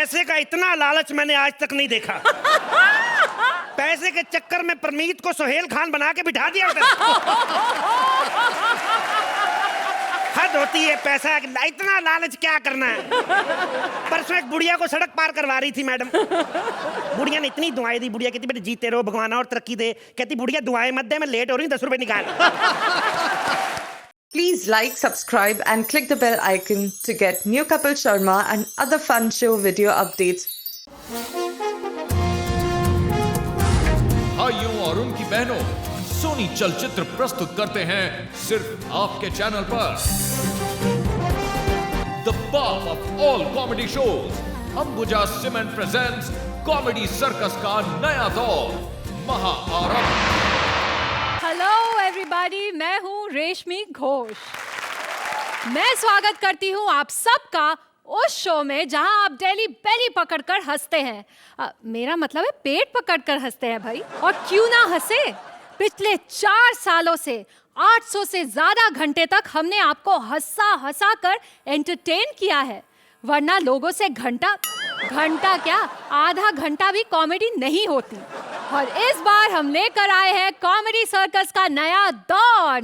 पैसे का इतना लालच मैंने आज तक नहीं देखा। पैसे के चक्कर में परमीत को सोहेल खान बना के बिठा दिया उधर। हद होती है, पैसा इतना लालच क्या करना है। परसों एक बुढ़िया को सड़क पार करवा रही थी मैडम। बुढ़िया ने इतनी दुआएं दी, बुढ़िया कहती बेटे जीते रहो, भगवान और तरक्की दे। कहती बुढ़िया दुआएं मत दे, मैं लेट हो रही हूँ, 10 रुपए निकाल। Please like, subscribe and click the bell icon to get new Kapil Sharma and other fun show video updates. भाइयों और उनकी बहनों, सोनी चलचित्र प्रस्तुत करते हैं सिर्फ आपके चैनल पर the बॉप of all comedy shows, Ambuja cement presents comedy circus का नया दौर, महाआरंभ। हेलो एवरीबॉडी, मैं हूँ रेशमी घोष। मैं स्वागत करती हूँ आप सबका उस शो में जहाँ आप डेली बेली पकड़कर हंसते हैं। मेरा मतलब है पेट पकड़कर हंसते हैं भाई। और क्यों ना हंसे, पिछले 4 सालों से 800 से ज्यादा घंटे तक हमने आपको हंसा कर एंटरटेन किया है। वरना लोगों से घंटा क्या आधा घंटा भी कॉमेडी नहीं होती। और इस बार हम लेकर आए हैं कॉमेडी सर्कस का नया दौर।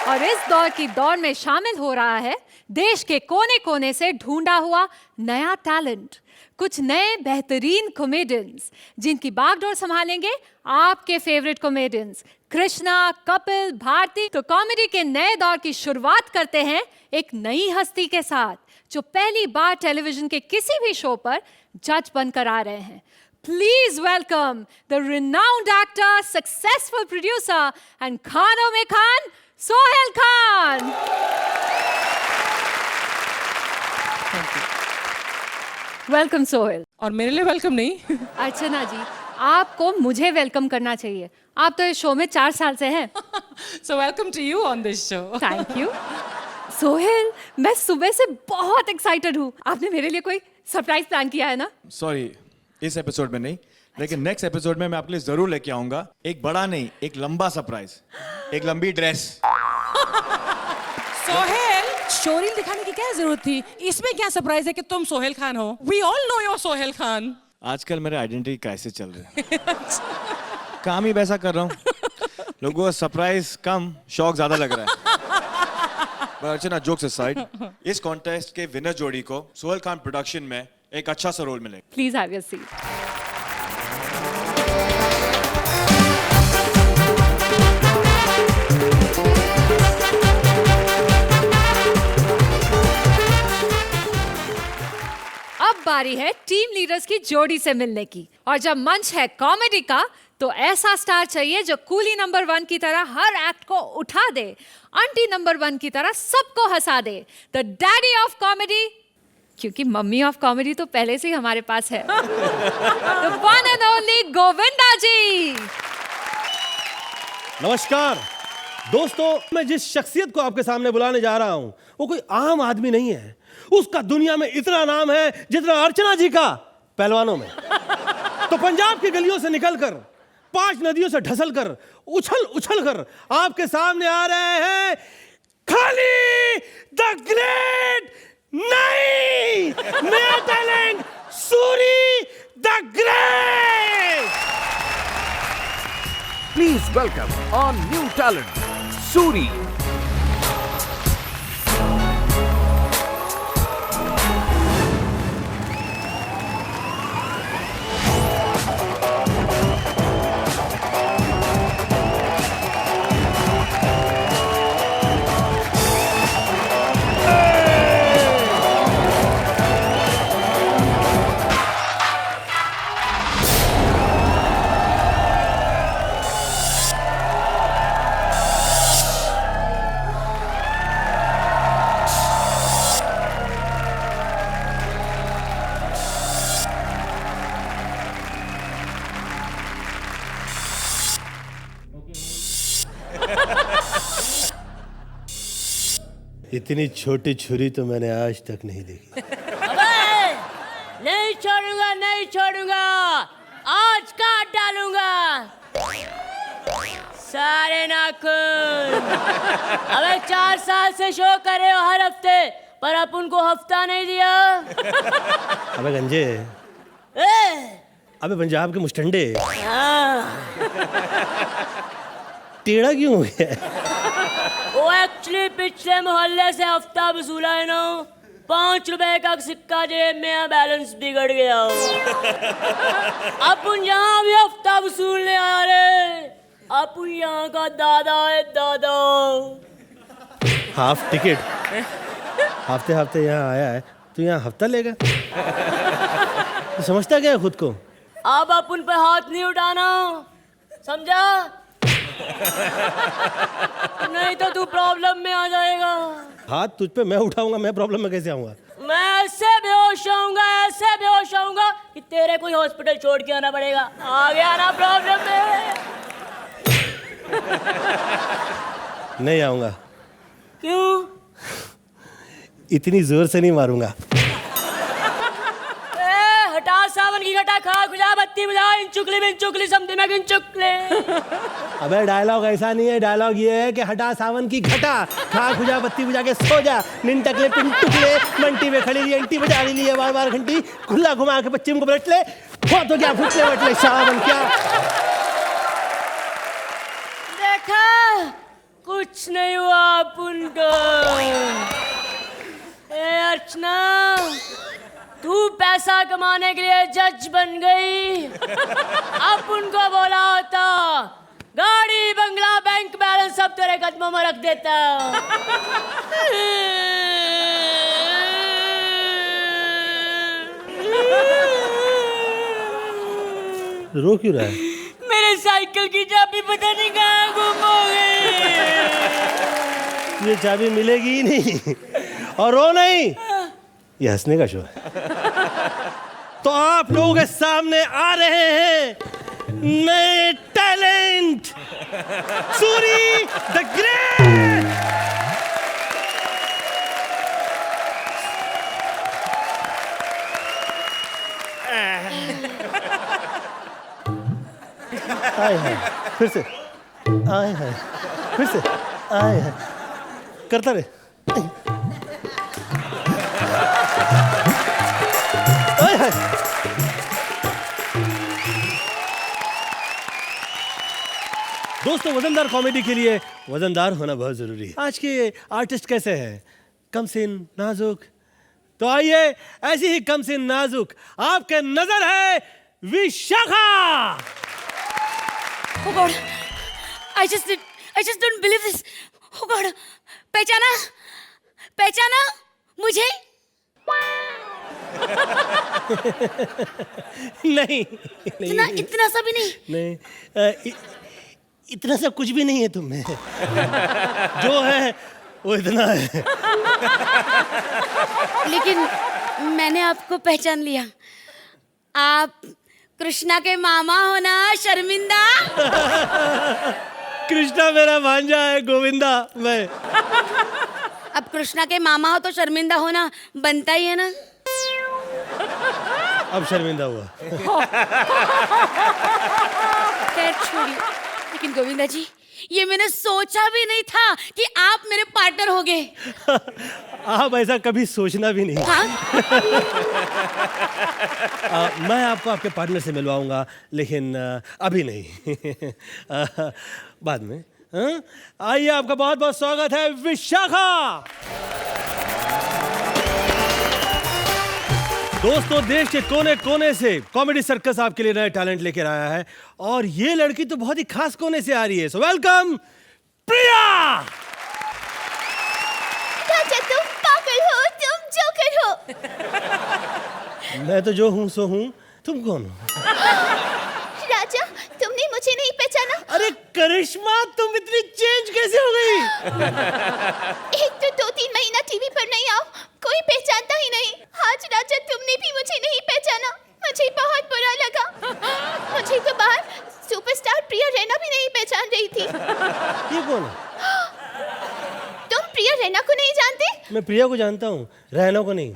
और इस दौर की दौड़ में शामिल हो रहा है देश के कोने कोने से ढूंढा हुआ नया टैलेंट, कुछ नए बेहतरीन कॉमेडियंस जिनकी बागडोर संभालेंगे आपके फेवरेट कॉमेडियंस कृष्णा, कपिल, भारती। तो कॉमेडी के नए दौर की शुरुआत करते हैं एक नई हस्ती के साथ जो पहली बार टेलीविजन के किसी भी शो पर जज बनकर आ रहे हैं। Please welcome the renowned actor, successful producer and खानों में खान, सोहेल खान। वेलकम सोहेल। और मेरे लिए वेलकम नहीं। अर्चना जी, आपको मुझे वेलकम करना चाहिए, आप तो इस शो में 4 साल से हैं। So welcome to you on this show. Thank you. Sohail, मैं सुबह से बहुत एक्साइटेड हूँ। आपने मेरे लिए कोई सरप्राइज प्लान किया है ना? सॉरी, इस एपिसोड में नहीं, लेकिन नेक्स्ट एपिसोड में मैं आपके लिए जरूर लेके आऊंगा। एक बड़ा नहीं, एक लंबा सरप्राइज, एक लंबी ड्रेस। सोहेल, शोरील दिखाने की क्या जरूरत थी? इसमें क्या सरप्राइज है कि तुम सोहेल खान हो? We all know you're Sohail Khan. आजकल मेरे आइडेंटिटी क्राइसिस चल रहे हैं। काम ही वैसा कर रहा हूँ, लोगों को सरप्राइज कम, शौक ज्यादा लग रहा है। अर्चना, जोक्स असाइड, इस कॉन्टेस्ट के विनर जोड़ी को सोहेल खान प्रोडक्शन में एक अच्छा सा रोल मिलेगा। Please have your seat. अब बारी है टीम लीडर्स की जोड़ी से मिलने की। और जब मंच है कॉमेडी का तो ऐसा स्टार चाहिए जो कूली नंबर 1 की तरह हर एक्ट को उठा दे, आंटी नंबर 1 की तरह सबको हंसा दे। द डैडी ऑफ कॉमेडी, क्योंकि मम्मी ऑफ कॉमेडी तो पहले से ही हमारे पास है। The one and only Govinda जी। नमस्कार दोस्तों, मैं जिस शख्सियत को आपके सामने बुलाने जा रहा हूं वो कोई आम आदमी नहीं है। उसका दुनिया में इतना नाम है जितना अर्चना जी का पहलवानों में। तो पंजाब की गलियों से निकलकर 5 नदियों से ढसल कर उछल कर आपके सामने आ रहे हैं खाली द ग्रेट नया talent Suri the great. Please welcome our new talent, Suri. इतनी छोटी छुरी तो मैंने आज तक नहीं देखी। नहीं छोड़ूंगा, आज काट डालूंगा सारे नाखून। अबे 4 साल से शो कर रहे हो हर हफ्ते, पर अपन को हफ्ता नहीं दिया। अबे गंजे, ए, अबे पंजाब के मुस्टंडे, हाँ। टेढ़ा क्यों हो गया? वो एक्चुअली पिछले मोहल्ले से हफ्ता वसूला है ना, 5 रुपए का सिक्का जेब में है, बैलेंस बिगड़ गया। अपन यहाँ भी हफ्ता वसूलने आ रहे, अपन यहाँ का दादा है दादा। हाफ टिकट हफ्ते हफ्ते यहाँ आया है, तू यहाँ हफ्ता लेगा? तू समझता क्या है खुद को? अब अपन पे हाथ नहीं उठाना, समझा? नहीं तो तू प्रॉब्लम में आ जाएगा। हाथ तुझ पे मैं उठाऊंगा, मैं प्रॉब्लम में कैसे आऊंगा? मैं ऐसे बेहोश होऊंगा कि तेरे कोई हॉस्पिटल छोड़ के आना पड़ेगा। आ गया ना प्रॉब्लम में? नहीं आऊंगा। क्यों? इतनी जोर से नहीं मारूंगा। हटा सावन की घटा, खा खुजा बत्ती बुझा, इन चुकली समझी में गिन चुकले। अबे डायलॉग ऐसा नहीं है, डायलॉग ये है कि हटा सावन की घटा, खा खुजा बत्ती बुझा के सो जा, निन टकले पिन टुकले, मंटी में खड़ी रही अंटी बजा रही है बार घंटी, खुला घुमा के पश्चिम को बैठ ले, हो तो क्या फुटले बटले सावन क्या। देखा, कुछ नहीं हुआ अपन को। अर्चना, तू पैसा कमाने के लिए जज बन गई। अब उनको बोला होता, गाड़ी बंगला बैंक बैलेंस सब तेरे कदमों में रख देता। रो क्यों रहा है? मेरे साइकिल की चाबी पता नहीं कहाँ गुम हो गई। ये चाबी मिलेगी ही नहीं। और रो नहीं, ये हंसने का शो है। तो आप लोगों के सामने आ रहे हैं नए टैलेंट, सूरी द ग्रेट। आए हैं फिर से, आए हैं फिर से, आए हैं करता रहे। दोस्तों, वजनदार कॉमेडी के लिए वजनदार होना बहुत जरूरी है। आज के आर्टिस्ट कैसे हैं? कमसिन, नाजुक। तो आइए, ऐसी ही कमसिन नाजुक आपके नजर है Vishakha. Oh God, I just don't believe this. Oh God, पहचाना मुझे? नहीं, इतना सा भी नहीं। नहीं, इतना सा कुछ भी नहीं है तुम में। जो है वो इतना है। लेकिन मैंने आपको पहचान लिया। आप कृष्णा के मामा हो ना, शर्मिंदा? कृष्णा मेरा भांजा है, गोविंदा मैं। अब कृष्णा के मामा हो तो शर्मिंदा होना बनता ही है ना। अब शर्मिंदा हुआ। खैर छोड़िए, लेकिन गोविंदा जी, ये मैंने सोचा भी नहीं था कि आप मेरे पार्टनर होगे। आप ऐसा कभी सोचना भी नहीं। हाँ? मैं आपको आपके पार्टनर से मिलवाऊंगा, लेकिन अभी नहीं। बाद में। हाँ? आइए, आपका बहुत बहुत स्वागत है विशाखा। दोस्तों, देश के कोने कोने से कॉमेडी सर्कस आपके लिए नए टैलेंट लेकर आया है, और ये लड़की तो बहुत ही खास कोने से आ रही है। सो वेलकम प्रिया। राजा, तुम पागल हो, तुम जोकर हो। मैं तो जो हूँ सो हूँ, तुम कौन हो? राजा, तुमने मुझे नहीं पहचाना? अरे करिश्मा, तुम इतनी चेंज कैसे हो गई? एक तो 2-3 महीना टीवी पर नहीं आओ, कोई पहचानता ही नहीं। आज राजा, तुमने भी मुझे नहीं पहचाना, मुझे बहुत बुरा लगा। मुझे तो बाहर सुपरस्टार प्रिया रैना भी नहीं पहचान रही थी। ये कौन है? तुम प्रिया रैना को नहीं जानते? मैं प्रिया को जानता हूँ, रैना को नहीं।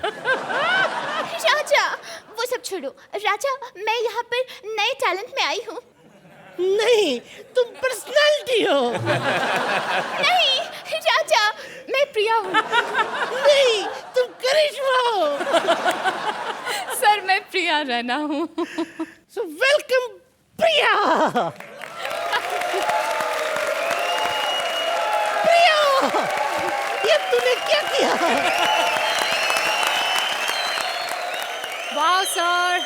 राजा, वो सब छोड़ो। राजा, मैं यहाँ पर नए टैलेंट में आई हूँ। नहीं, तुम पर्सनालिटी हो। नहीं, राजा मैं प्रिया हूँ। नहीं, तुम करिश्मा हो। सर मैं प्रिया रैना हूँ। So welcome प्रिया। प्रिया, ये तूने क्या किया? वाह सर,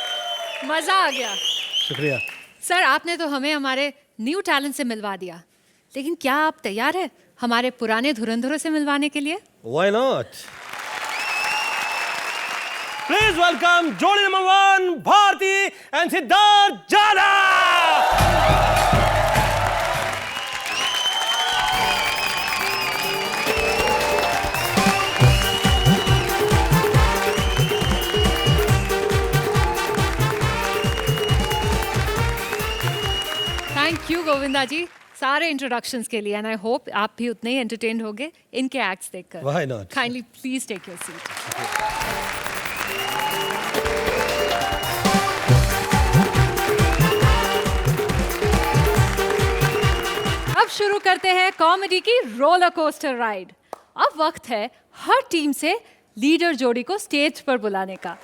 मजा आ गया। शुक्रिया। सर आपने तो हमें हमारे न्यू टैलेंट से मिलवा दिया, लेकिन क्या आप तैयार हैं हमारे पुराने धुरंधरों से मिलवाने के लिए? Why not? Please welcome जोड़ी नंबर 1 भारती and सिद्धार्थ जाला। थैंक यू गोविंदा जी सारे इंट्रोडक्शंस के लिए, एंड आई होप आप भी उतने ही एंटरटेन होगे इनके एक्ट्स देखकर। Why not? Kindly please take your seat. अब शुरू करते हैं कॉमेडी की रोलर कोस्टर राइड। अब वक्त है हर टीम से लीडर जोड़ी को स्टेज पर बुलाने का।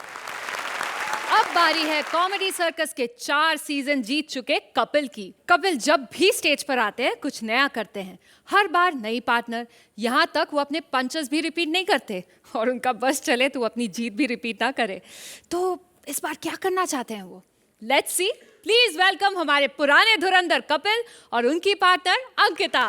अब बारी है कॉमेडी सर्कस के 4 सीजन जीत चुके कपिल की। कपिल जब भी स्टेज पर आते हैं कुछ नया करते हैं, हर बार नई पार्टनर, यहाँ तक वो अपने पंचेस भी रिपीट नहीं करते, और उनका बस चले तो अपनी जीत भी रिपीट ना करे। तो इस बार क्या करना चाहते हैं वो? Let's see. प्लीज वेलकम हमारे पुराने धुरंधर कपिल और उनकी पार्टनर अंकिता।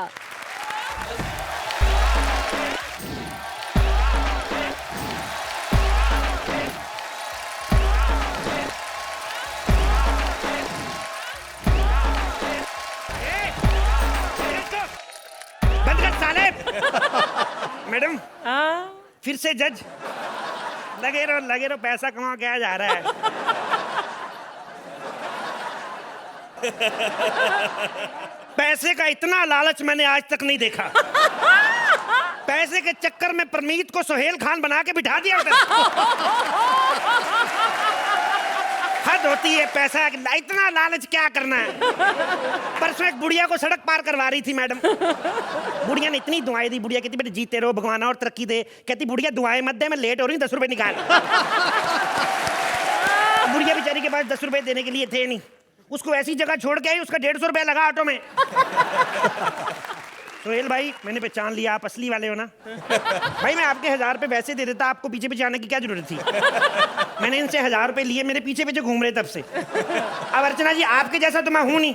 बंद कर साले। मैडम फिर से जज। लगे रहो पैसा कमा के आ जा रहा है। पैसे का इतना लालच मैंने आज तक नहीं देखा। पैसे के चक्कर में परमीत को सोहेल खान बना के बिठा दिया उधर। हद होती है पैसा, इतना लालच क्या करना है। परसों एक बुढ़िया को सड़क पार करवा रही थी मैडम। बुढ़िया ने इतनी दुआएं दी, बुढ़िया कहती बेटे जीते रहो भगवान और तरक्की दे। कहती बुढ़िया दुआएं मत दे, मैं लेट हो रही हूँ, 10 रुपए निकाल। बुढ़िया बेचारी के पास 10 रुपए देने के लिए थे नहीं, उसको ऐसी जगह छोड़ के आई, उसका 150 रुपया लगा ऑटो में। सोहेल भाई मैंने पहचान लिया, आप असली वाले हो ना। भाई मैं आपके 1000 रुपए वैसे दे देता, आपको पीछे पीछे आने की क्या जरूरत थी। मैंने इनसे 1000 रुपए लिए, मेरे पीछे पीछे घूम रहे तब से। अब अर्चना जी आपके जैसा तो मैं हूं नहीं।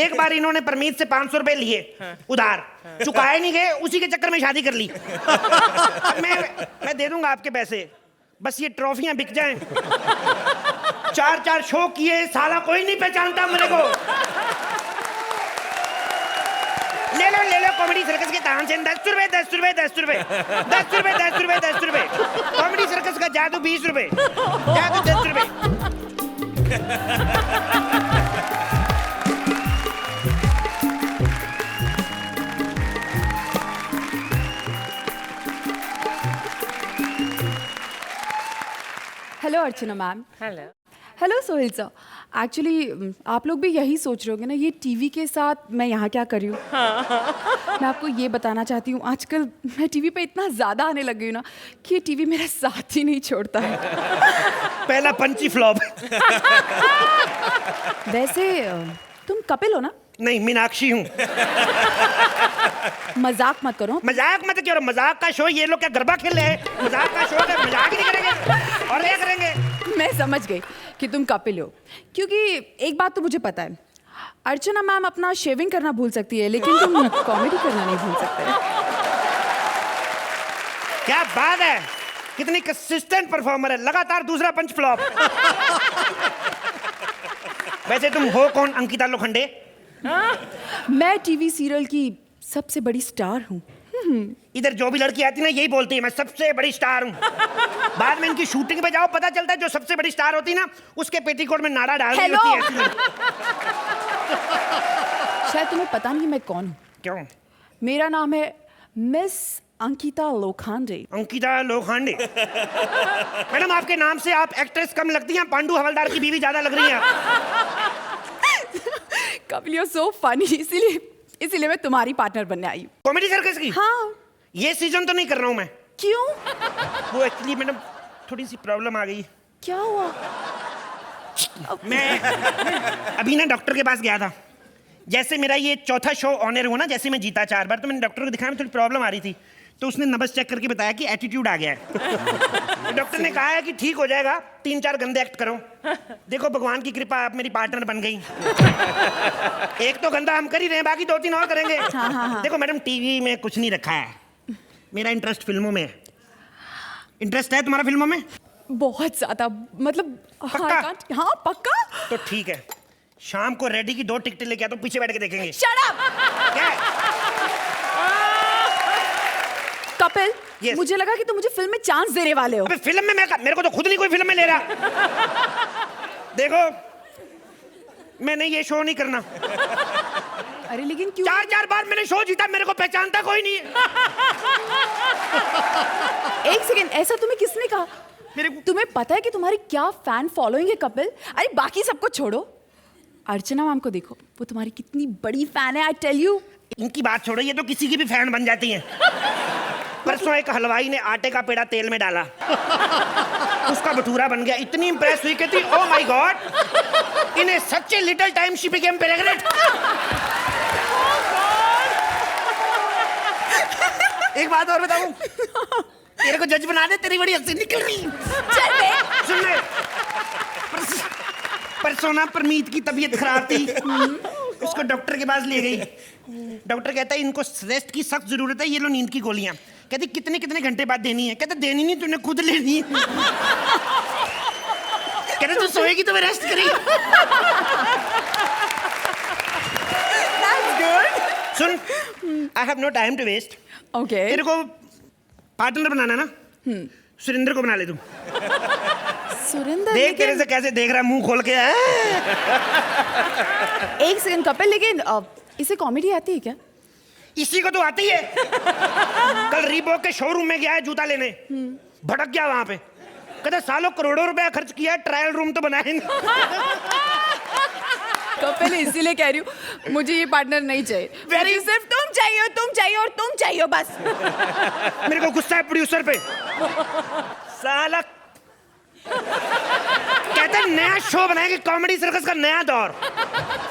एक बार इन्होंने परमीत से 500 रुपए लिए उधार, चुकाए नहीं गए, उसी के चक्कर में शादी कर ली। अब मैं दे दूंगा आपके पैसे, बस ये ट्रॉफियां बिक जाएं। 4 शो किए, साला कोई नहीं पहचानता मेरे को। ले लो कॉमेडी सर्कस के तान से 10 रुपए 10 रुपए 10 रुपए 10 रुपए 10 रुपए 10 रुपए। कॉमेडी सर्कस का जादू 20 रुपए, जादू 10 रुपए। Hello Archana ma'am. Hello. Hello Sohail sir. Actually आप लोग भी यही सोच रहे होगे ना, ये टीवी के साथ मैं यहाँ क्या कर रही हूँ। मैं आपको ये बताना चाहती हूँ, आजकल मैं टीवी पे इतना ज़्यादा आने लग गई हूँ ना कि ये टीवी मेरा साथ ही नहीं छोड़ता है। पहला पंची फ्लॉप। वैसे तुम कपिल हो ना? नहीं मीनाक्षी हूँ। मजाक मत करो। मजाक मत करो, मजाक का शो ये लोग क्या गरबा खेल रहे हैं? मजाक का शो है, मजाक ही नहीं करेंगे और क्या करेंगे। मैं समझ गई कि तुम कपिल हो, क्योंकि एक बात तो मुझे पता है, अर्चना मैम अपना शेविंग करना भूल सकती है लेकिन तुम कॉमेडी करना नहीं भूल सकते। क्या बात है, कितनी कंसिस्टेंट परफॉर्मर है, लगातार दूसरा पंच फ्लॉप। वैसे तुम हो कौन अंकिता लोखंडे? मैं टीवी सीरियल की सबसे बड़ी स्टार हूँ। इधर जो भी लड़की आती है ना यही बोलती है मैं सबसे बड़ी स्टार हूँ। बाद में इनकी शूटिंग पे जाओ पता चलता है जो सबसे बड़ी स्टार होती है ना उसके पेटीकोट में नाड़ा डाल दी होती है ऐसी लड़की। शायद तुम्हें पता नहीं मैं कौन हूँ। क्यों? मेरा नाम है मिस अंकिता लोखंडे। अंकिता लोखंडे। मैडम आपके नाम से आप एक्ट्रेस कम लगती हैं, पांडु हवलदार की बीवी ज्यादा लग रही हैं। Kapil you are so funny, इसीलिए मैं तुम्हारी पार्टनर बनने आई हूँ। कॉमेडी सर्कस की? हाँ। ये सीजन तो नहीं कर रहा हूँ मैं। क्यों? वो एक्चुअली मैडम थोड़ी सी प्रॉब्लम आ गई। क्या हुआ? मैं अभी ना डॉक्टर के पास गया था। जैसे मेरा ये चौथा शो ऑनर हुआ ना, जैसे मैं जीता 4 बार, तो मैंने डॉक्टर को दिखाया, में थोड़ी प्रॉब्लम आ रही थी, तो उसने नब्ज चेक करके बताया कि एटीट्यूड आ गया है। तो डॉक्टर ने कहा है कि ठीक हो जाएगा, 3-4 गंदे एक्ट करो। देखो भगवान की कृपा, आप मेरी पार्टनर बन गई। एक तो गंदा हम कर ही रहे हैं, बाकी 2-3 और करेंगे। देखो मैडम, टीवी में कुछ नहीं रखा है, मेरा इंटरेस्ट फिल्मों में है। इंटरेस्ट है तुम्हारा फिल्मों में? बहुत ज्यादा, मतलब पक्का? हाँ पक्का। तो ठीक है, शाम को रेडी की 2 टिकटें लेके आता हूँ, पीछे बैठ के देखेंगे। Shut up! क्या? कपिल, Yes. मुझे लगा कि तुम मुझे फिल्म में चांस देने वाले हो। अबे फिल्म में मेरे को तो खुद नहीं कोई फिल्म में ले रहा। देखो मैंने ये शो नहीं करना। अरे लेकिन क्यों? 4 बार मैंने शो जीता, मेरे को पहचानता कोई नहीं है। एक सेकंड, ऐसा तुम्हें किसने कहा? तुम्हें पता है कि तुम्हारी क्या फैन फॉलोइंग है कपिल? अरे बाकी सबको छोड़ो, अर्चना मैम को देखो, वो तुम्हारी कितनी बड़ी फैन है, आई टेल यू। इनकी बात छोड़ो, ये तो किसी की भी फैन बन जाती हैं। परसों एक हलवाई ने आटे का पेड़ा तेल में डाला, उसका भटूरा बन गया। इतनी इंप्रेस हुई, कहती oh my God, in such a little time she became pregnant. एक बात और बताऊं, तेरे को जज बना दे, तेरी बड़ी हंसी निकल रही। सुन ले, परसों ना परमीत की तबीयत खराब थी, उसको डॉक्टर के पास ले गई। डॉक्टर कहता है इनको रेस्ट की सख्त जरूरत है, ये लो नींद की गोलियां। कहती कितने घंटे बाद देनी है? कहता देनी नहीं, तूने खुद लेनी है। कहते तू सोएगी तो मैं रेस्ट करेगी। सुन, I have no time to waste. Okay, तेरे को पार्टनर बनाना ना, सुरेंद्र को बना ले तू। सुरेंद्र? देख तेरे से कैसे देख रहा, मुंह खोल के। एक सेकंड कपिल, लेकिन इसे कॉमेडी आती है क्या? इसी को तो आती है। कल रीबॉक के शोरूम में गया है जूता लेने, भटक गया वहां पे। कहता सालों करोड़ों रुपया खर्च किया, ट्रायल रूम तो बनाया नहीं। कपिल, इसीलिए कह रही हूँ मुझे ये पार्टनर नहीं चाहिए। Very- सिर्फ तुम चाहिए और तुम चाहिए बस। मेरे को गुस्सा है प्रोड्यूसर पे। साला कहता है नया शो बनाएंगे, कॉमेडी सर्कस का नया दौर।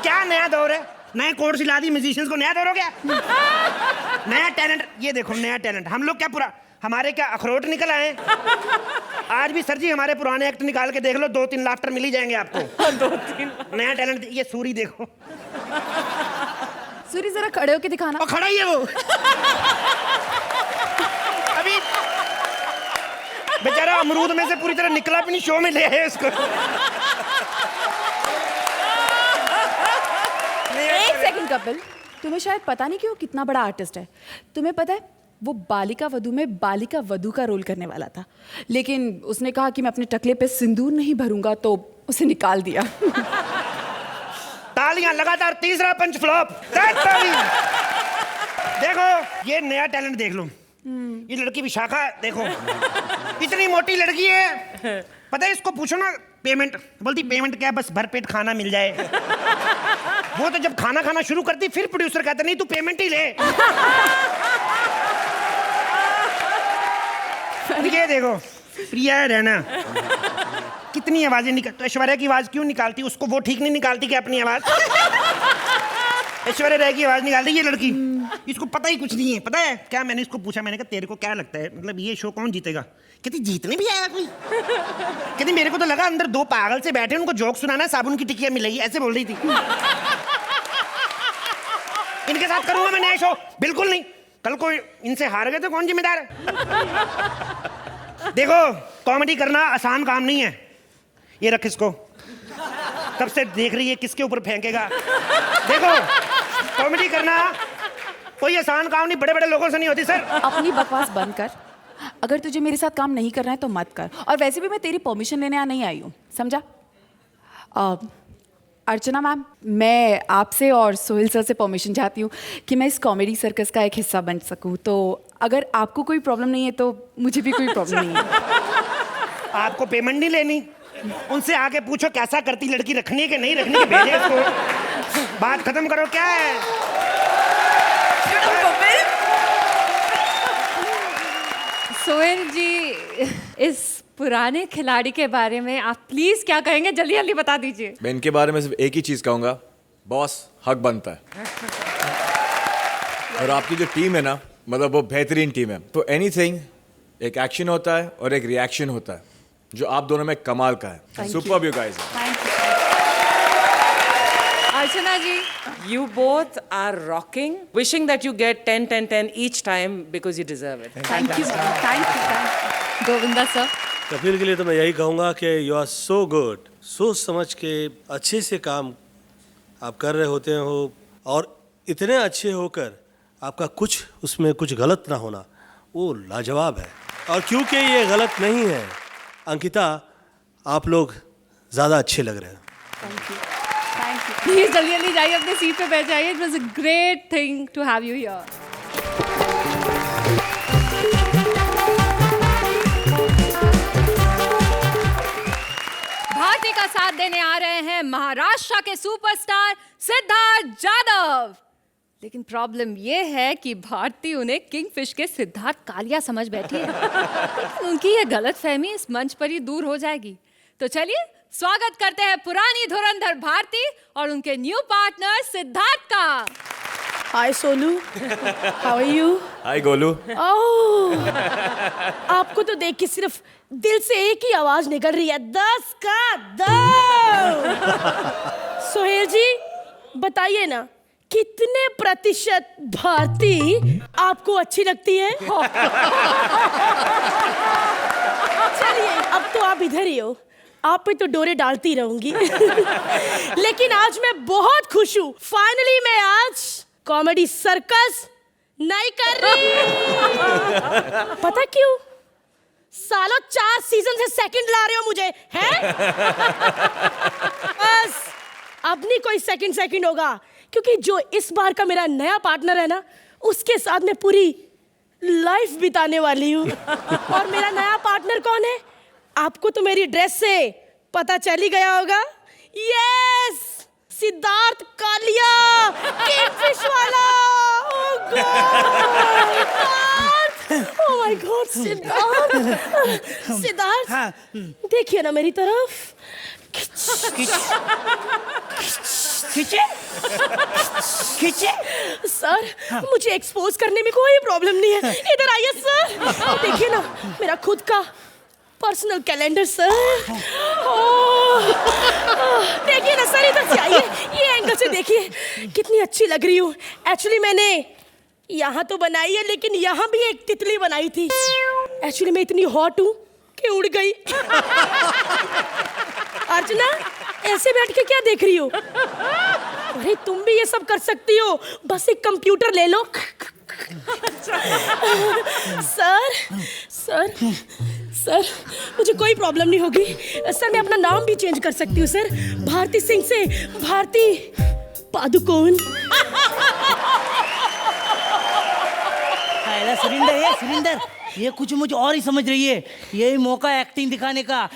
क्या नया दौर है? नए कोर्स हिला दी म्यूजिशियंस को, नया दौर हो गया। नया टैलेंट, ये देखो नया टैलेंट। हम लोग क्या पूरा, हमारे क्या अखरोट निकल आए? आज भी सर जी हमारे पुराने एक्ट निकाल के देख लो, 2-3 लाफ्टर मिल ही जाएंगे आपको। 2-3 नया टैलेंट। ये सूरी देखो, सूरी जरा खड़े होके दिखाना। और खड़ा ही है वो। अभी बेचारा अमरूद में से पूरी तरह निकला भी नहीं, शो में ले आए इसको। एक सेकंड कपिल, तुम्हें शायद पता नहीं कि वो कितना बड़ा आर्टिस्ट है। तुम्हें पता है वो बालिका वधू में बालिका वधू का रोल करने वाला था, लेकिन उसने कहा कि मैं अपने टकले पे सिंदूर नहीं भरूंगा, तो उसे निकाल दिया। तालियां लगातार, तीसरा पंच फ्लॉप। देखो ये नया टैलेंट देख लो। ये लड़की विशाखा देखो, इतनी मोटी लड़की है। पता है इसको पूछो ना पेमेंट, बोलती पेमेंट क्या है, बस भरपेट खाना मिल जाए। वो तो जब खाना खाना शुरू करती फिर प्रोड्यूसर कहता नहीं तू पेमेंट ही ले। ये देखो प्रिया रैना कितनी आवाजें निकल, तो ऐश्वर्या की आवाज क्यों निकालती? उसको वो ठीक नहीं निकालती क्या अपनी आवाज? ऐश्वर्या राय की आवाज निकालती ये लड़की। इसको पता ही कुछ नहीं है। पता है क्या, मैंने इसको पूछा, मैंने कहा तेरे को क्या लगता है, मतलब ये शो कौन जीतेगा? कहती जीतने भी आया कोई? कहती मेरे को तो लगा अंदर 2 पागल से बैठे, उनको जोक सुनाना, साबुन की टिकिया मिलेगी, ऐसे बोल रही थी। इनके साथ करूंगा मैं नया शो? बिल्कुल नहीं। कल को इनसे हार गए तो कौन जिम्मेदार है? देखो कॉमेडी करना आसान काम नहीं है। ये रख इसको, कब से देख रही है किसके ऊपर फेंकेगा। देखो कॉमेडी करना कोई आसान काम नहीं, बड़े बड़े लोगों से नहीं होती सर। अपनी बकवास बंद कर। अगर तुझे मेरे साथ काम नहीं करना है तो मत कर। और वैसे भी मैं तेरी परमिशन लेने यहाँ नहीं आई हूँ, समझा? अर्चना मैम, मैं आपसे और सोहेल सर से परमिशन चाहती हूँ कि मैं इस कॉमेडी सर्कस का एक हिस्सा बन सकूँ। तो अगर आपको कोई प्रॉब्लम नहीं है तो मुझे भी कोई प्रॉब्लम नहीं है। आपको पेमेंट नहीं लेनी? उनसे आके पूछो कैसा करती लड़की, रखनी है कि नहीं रखनी, भेजे इसको। बात खत्म करो। क्या है सोहेल जी, इस पुराने खिलाड़ी के बारे में आप प्लीज क्या कहेंगे, जल्दी जल्दी बता दीजिए। मैं इनके बारे में सिर्फ एक ही चीज कहूंगा, बॉस हक बनता है। और आपकी जो टीम है ना, मतलब वो बेहतरीन टीम है। तो एनीथिंग, एक एक्शन होता है और एक रिएक्शन होता है, जो आप दोनों में कमाल का है। Superb you guys. Archana ji, You both are rocking. Wishing that you get 10, 10, 10 each time because you deserve it. Thank you Govinda sir. Kapil के लिए तो मैं यही कहूँगा कि यू आर सो गुड, सोच समझ के अच्छे से काम आप कर रहे होते हो, और इतने अच्छे होकर आपका कुछ उसमें कुछ गलत ना होना, वो लाजवाब है। और क्योंकि ये गलत नहीं है, अंकिता, आप लोग ज़्यादा अच्छे लग रहे हैं। प्लीज जल्दी जल्दी जाइए, अपने सीट पे बैठ जाइए। It was a great thing to have you here. Bharti का साथ देने आ रहे हैं महाराष्ट्र के सुपरस्टार सिद्धार्थ जाधव। लेकिन प्रॉब्लम ये है कि भारती उन्हें किंगफिश के सिद्धार्थ कालिया समझ बैठी है। लेकिन उनकी ये गलतफहमी इस मंच पर ही दूर हो जाएगी। तो चलिए स्वागत करते हैं पुरानी धुरंधर भारती और उनके न्यू पार्टनर सिद्धार्थ का। हाय सोनू, हाउ आर यू? हाय गोलू। ओह, आपको तो देख के सिर्फ दिल से एक ही आवाज निकल रही है, 10 का 10। सोहेल जी, बताइए ना, कितने प्रतिशत भारती आपको अच्छी लगती है? चलिए, अब तो आप इधर ही हो, आप पे तो डोरे डालती रहूंगी। लेकिन आज मैं बहुत खुश हूँ, फाइनली मैं आज कॉमेडी सर्कस नहीं कर रही। पता क्यों? सालों 4 सीजन से सेकंड ला रहे हो मुझे, हैं? बस अब नहीं कोई सेकंड होगा, क्योंकि जो इस बार का मेरा नया पार्टनर है ना, उसके साथ मैं पूरी लाइफ बिताने वाली हूँ। और मेरा नया पार्टनर कौन है? आपको तो मेरी ड्रेस से पता चल ही गया होगा। यस, सिद्धार्थ कालिया, किंगफिश वाला। ओह माय गॉड, सिद्धार्थ, देखिए ना मेरी तरफ। खींचे सर, मुझे एक्सपोज करने में कोई प्रॉब्लम नहीं है। इधर आइए सर, देखिए ना मेरा खुद का पर्सनल कैलेंडर सर। देखिए ना सर, इधर से आइए, ये एंगल से देखिए कितनी अच्छी लग रही हूँ। एक्चुअली मैंने यहाँ तो बनाई है, लेकिन यहाँ भी एक तितली बनाई थी। एक्चुअली मैं इतनी हॉट हूँ कि उड़ गई। अर्चना, ऐसे बैठ के क्या देख रही हो? अरे तुम भी ये सब कर सकती हो, बस एक कंप्यूटर ले लो। सर, मुझे कोई प्रॉब्लम नहीं होगी सर, मैं अपना नाम भी चेंज कर सकती हूँ सर, भारती सिंह से भारती पादुकोण। सुरिंदर, ये कुछ मुझे और ही समझ रही है, यही मौका एक्टिंग दिखाने का।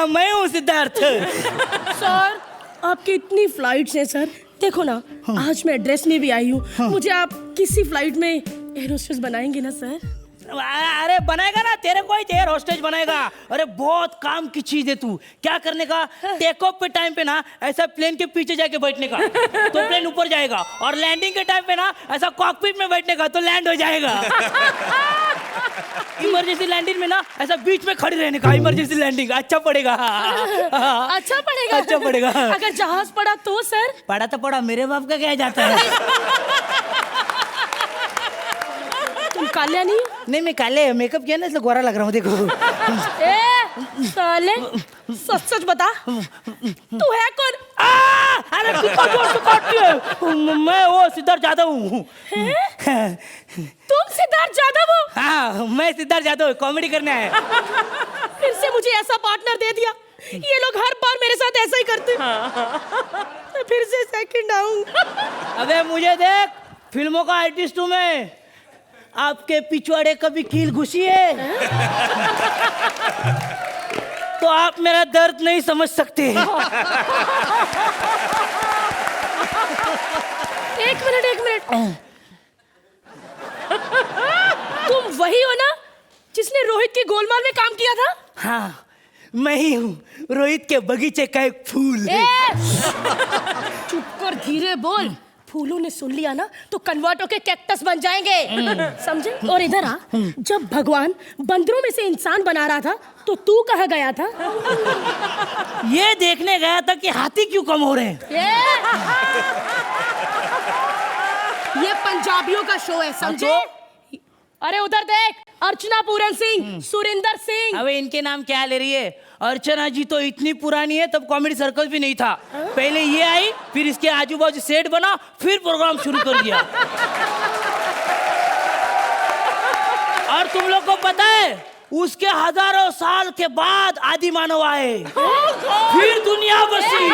मैं हूँ सिद्धार्थ। सर, आपकी इतनी फ्लाइट्स हैं सर, देखो ना आज मैं ड्रेस में भी आई हूँ, मुझे आप किसी फ्लाइट में एयर होस्टेस बनाएंगे ना सर? अरे बनाएगा ना, तेरे को ही एयर होस्टेज बनाएगा। अरे बहुत काम की चीज है तू, क्या करने का, टेक ऑफ पे टाइम पे ना ऐसा प्लेन के पीछे जाके बैठने का तो प्लेन ऊपर जाएगा, और लैंडिंग के टाइम पे ना ऐसा कॉकपिट में बैठने का तो लैंड हो जाएगा। इमरजेंसी लैंडिंग में ना ऐसा बीच में खड़ी रहने का, इमरजेंसी लैंडिंग अच्छा पड़ेगा। अच्छा पड़ेगा। अगर जहाज पड़ा तो सर? पड़ा तो पड़ा, मेरे बाप का क्या जाता है। तुम कालिया नहीं? नहीं, मैं काले मेकअप किया ना, इसलिए गोरा लग रहा हूँ। देखो साले, सच बता, तू है कौन? अरे मैं वो सिद्धार्थ जाधव हूँ। तुम सिद्धार्थ जाधव हो? हाँ, मैं सिद्धार्थ जाधव, कॉमेडी करने आया। फिर से मुझे ऐसा पार्टनर दे दिया, ये लोग हर बार मेरे साथ ऐसा ही करते। मैं फिर से सेकंड आऊंगा। अबे मुझे देख, फिल्मों का आर्टिस्ट हूँ मैं, आपके पिछवाड़े कभी कील घुसी है तो आप मेरा दर्द नहीं समझ सकते। एक मिनट, तुम वही हो ना जिसने रोहित के गोलमाल में काम किया था? हाँ, मैं ही हूँ, रोहित के बगीचे का एक फूल। चुप कर, धीरे बोल। फूलों ने सुन लिया ना तो कन्वर्ट होके कैक्टस बन जाएंगे, समझे? और इधर आ, जब भगवान बंदरों में से इंसान बना रहा था तो तू कहाँ गया था? ये देखने गया था कि हाथी क्यों कम हो रहे हैं। ये पंजाबियों का शो है, समझे? अरे उधर देख, अर्चना पूरन सिंह, सुरिंदर सिंह। अबे इनके नाम क्या ले रही है? अर्चना जी तो इतनी पुरानी है तब कॉमेडी सर्कस भी नहीं था। पहले ये आई, फिर इसके आजू बाजू सेट बना, फिर प्रोग्राम शुरू कर दिया। और तुम लोग को पता है उसके हजारों साल के बाद आदि मानव आए, फिर दुनिया बसी।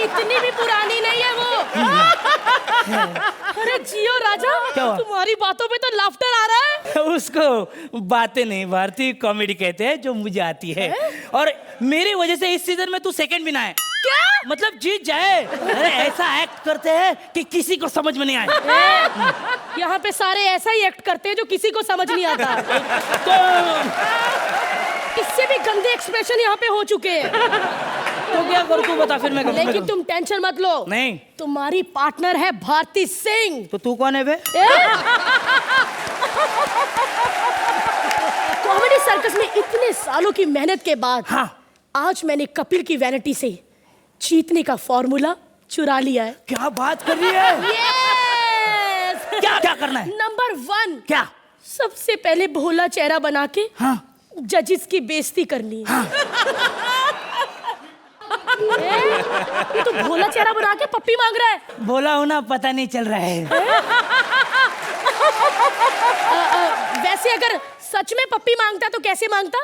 इतनी भी पुरानी नहीं है वो। अरे जियो राजा, तुम्हारी बातों पे तो लाफ्टर आ रहा है। उसको बातें नहीं भारती, कॉमेडी कहते हैं जो मुझे आती है। और मेरी वजह से इस सीजन में तू सेकंड भी ना है। क्या मतलब जीत जाए? अरे ऐसा एक्ट करते हैं कि किसी को समझ में नहीं आए। यहाँ पे सारे ऐसा ही एक्ट करते हैं जो किसी को समझ नहीं आता। तो इससे भी गंदे एक्सप्रेशन यहाँ पे हो चुके हैं। तो क्या करूँ तू बता, फिर मैं करूँ। लेकिन तुम टेंशन मत लो, नहीं तुम्हारी पार्टनर है भारती सिंह। तो तू कौन है बे? कॉमेडी सर्कस में इतने सालों की मेहनत के बाद हाँ, आज मैंने कपिल की वैनिटी से जीतने का फॉर्मूला चुरा लिया है। क्या बात कर रही है? yes! क्या क्या करना है? नंबर 1 क्या? सबसे पहले भोला चेहरा बना के हाँ, जजेस की बेइज्जती करनी है। हाँ। ये तो भोला चेहरा बना के पप्पी मांग रहा है। भोला होना पता नहीं चल रहा है। वैसे अगर सच में पप्पी मांगता तो कैसे मांगता?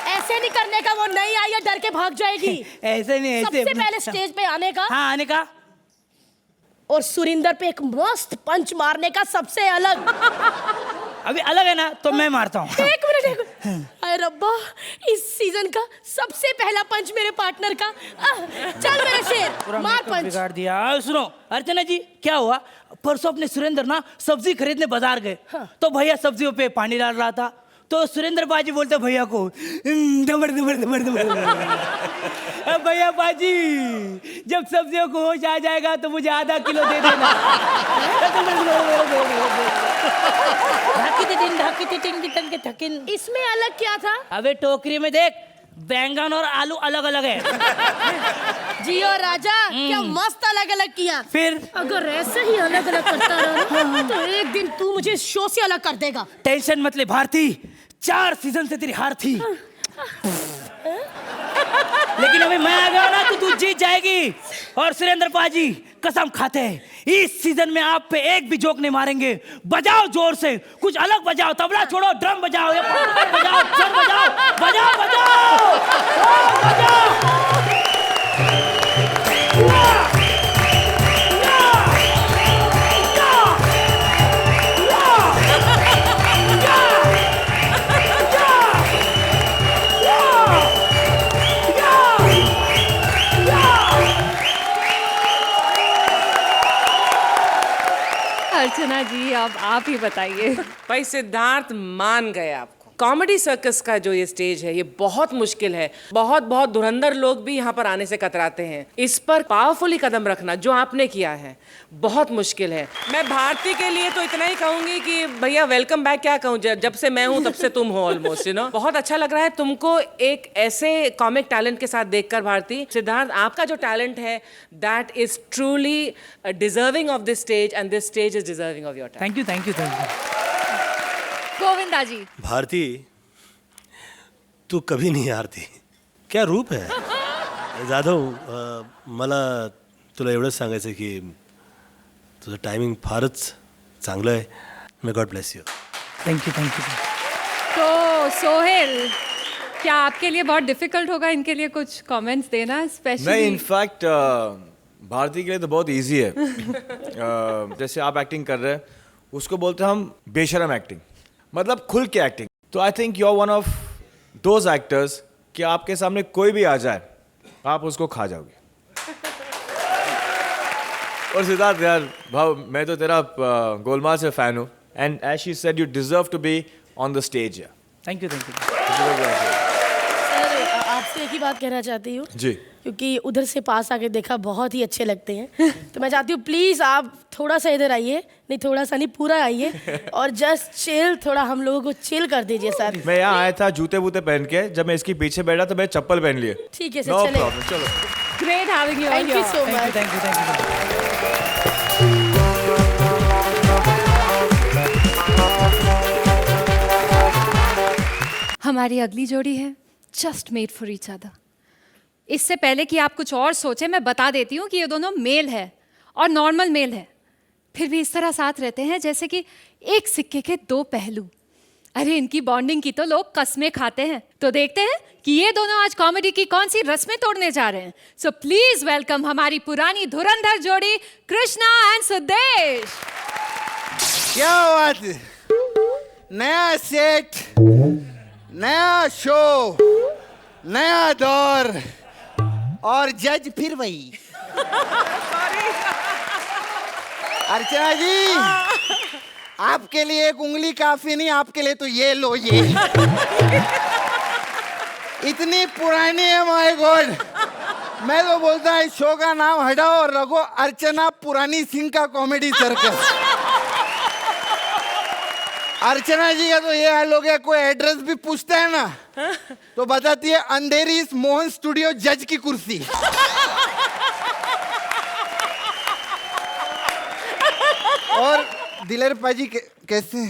ऐसे नहीं करने का, वो नहीं आई है डर के भाग जाएगी। ऐसे नहीं, ऐसे सबसे पहले स्टेज पे आने का। हाँ, आने का। और सुरिंदर पे एक मस्त पंच मारने का, सबसे अलग। अभी अलग है ना तो मैं मारता हूँ। एक मिनट। अरे रब्बा, इस सीजन का सबसे पहला पंच मेरे पार्टनर का। चल मेरे शेर, मार पंच। बिगाड़ दिया। सुनो अर्चना जी, क्या हुआ? परसों अपने सुरेंद्र ना सब्जी खरीदने बाजार गए। हाँ। तो भैया सब्जियों पे पानी डाल रहा था, तो सुरेंद्र बाजी बोलते भैया को, दमड़ दमड़ दमड़ दमड़। भैया बाजी, जब सब्जियों को होश आ जाएगा तो मुझे आधा किलो दे देना। इसमें अलग क्या था? अबे टोकरी में देख, बैंगन और आलू अलग अलग है। जियो राजा, क्या मस्त अलग अलग किया। फिर अगर ऐसे ही अलग अलग करता रहा तो एक दिन तू मुझे शो से अलग कर देगा। टेंशन मत ले भारती, 4 सीजन से तेरी हार थी। लेकिन अभी मैं आ गया ना तो तू जीत जाएगी। और सुरेंद्र पाजी कसम खाते हैं, इस सीजन में आप पे एक भी जोक नहीं मारेंगे। बजाओ जोर से, कुछ अलग बजाओ, तबला छोड़ो, ड्रम बजाओ, बजाओ, ड्रम बजाओ, बजाओ बजाओ बजाओ। अर्चना जी, अब आप ही बताइए। भाई सिद्धार्थ मान गए आपको। कॉमेडी सर्कस का जो ये स्टेज है ये बहुत मुश्किल है। बहुत बहुत धुरंधर लोग भी यहाँ पर आने से कतराते हैं। इस पर पावरफुली कदम रखना जो आपने किया है बहुत मुश्किल है। मैं भारती के लिए तो इतना ही कहूंगी कि भैया वेलकम बैक। क्या कहूँ, जब से मैं हूँ तब से तुम हो ऑलमोस्ट, यू नो। बहुत अच्छा लग रहा है तुमको एक ऐसे कॉमिक टैलेंट के साथ देखकर भारती। सिद्धार्थ, आपका जो टैलेंट है that is truly deserving of this stage and this stage is deserving of your talent. Thank you, thank you, thank you. Govinda ji. Bharti, तू कभी नहीं हारती. क्या रूप आहे. जाधव, मला तुला एवढंच सांगायचं की तुझं टायमिंग फारच चांगलं आहे. May God bless you. Thank you, thank you. तो सोहेल, क्या आपके लिए बहुत डिफिकल्ट होगा इनके लिए कुछ कमेंट्स देना स्पेशली? नहीं, इनफैक्ट भारती के लिए तो बहुत इजी है. जैसे आप एक्टिंग कर रहे हैं उसको बोलते हैं हम बेशरम एक्टिंग, मतलब खुल के एक्टिंग. तो I think you are one of those actors कि आपके सामने कोई भी आ जाए आप उसको खा जाओगे। और सिद्धार्थ यार भाव, मैं तो तेरा गोलमाल से फैन हूँ and as she said you deserve to be on the stage. Thank you. Sir आपसे एक ही बात कहना चाहती हूँ जी, क्योंकि उधर से पास आके देखा बहुत ही अच्छे लगते हैं तो मैं चाहती हूँ प्लीज़ आप थोड़ा सा इधर आइए, नहीं थोड़ा सा नहीं पूरा आइए और जस्ट चिल, थोड़ा हम लोगों को चिल कर दीजिए सर। मैं यहाँ आया था जूते वूते पहन के, जब मैं इसके पीछे बैठा तो मैं चप्पल पहन लिए। ठीक है सर, नो चले। प्रॉब्लम, चलो। Great having you Thank you here. so much. Thank you. हमारी अगली जोड़ी है just made for each other. इससे पहले कि आप कुछ और सोचें, मैं बता देती हूँ कि ये दोनों मेल है और नॉर्मल मेल है, फिर भी इस तरह साथ रहते हैं जैसे कि एक सिक्के के दो पहलू। अरे इनकी बॉन्डिंग की तो लोग कस्में खाते हैं। तो देखते हैं कि ये दोनों आज कॉमेडी की कौन सी रस्में तोड़ने जा रहे हैं। सो प्लीज वेलकम हमारी पुरानी धुरंधर जोड़ी कृष्णा एंड सुदेश। क्या बात है, नया सेट, नया शो, नया दौर और जज फिर वही। अर्चना जी, आपके लिए एक उंगली काफी नहीं, आपके लिए तो ये लो ये। इतनी पुरानी है, माय गॉड। मैं तो बोलता इस शो का नाम हटाओ और रखो अर्चना पुरानी सिंह का कॉमेडी सर्कस। अर्चना जी का तो ये हाल हो गया, कोई एड्रेस भी पूछता है ना तो बताती है अंधेरी इस मोहन स्टूडियो जज की कुर्सी। और दिलेर पाजी कैसे?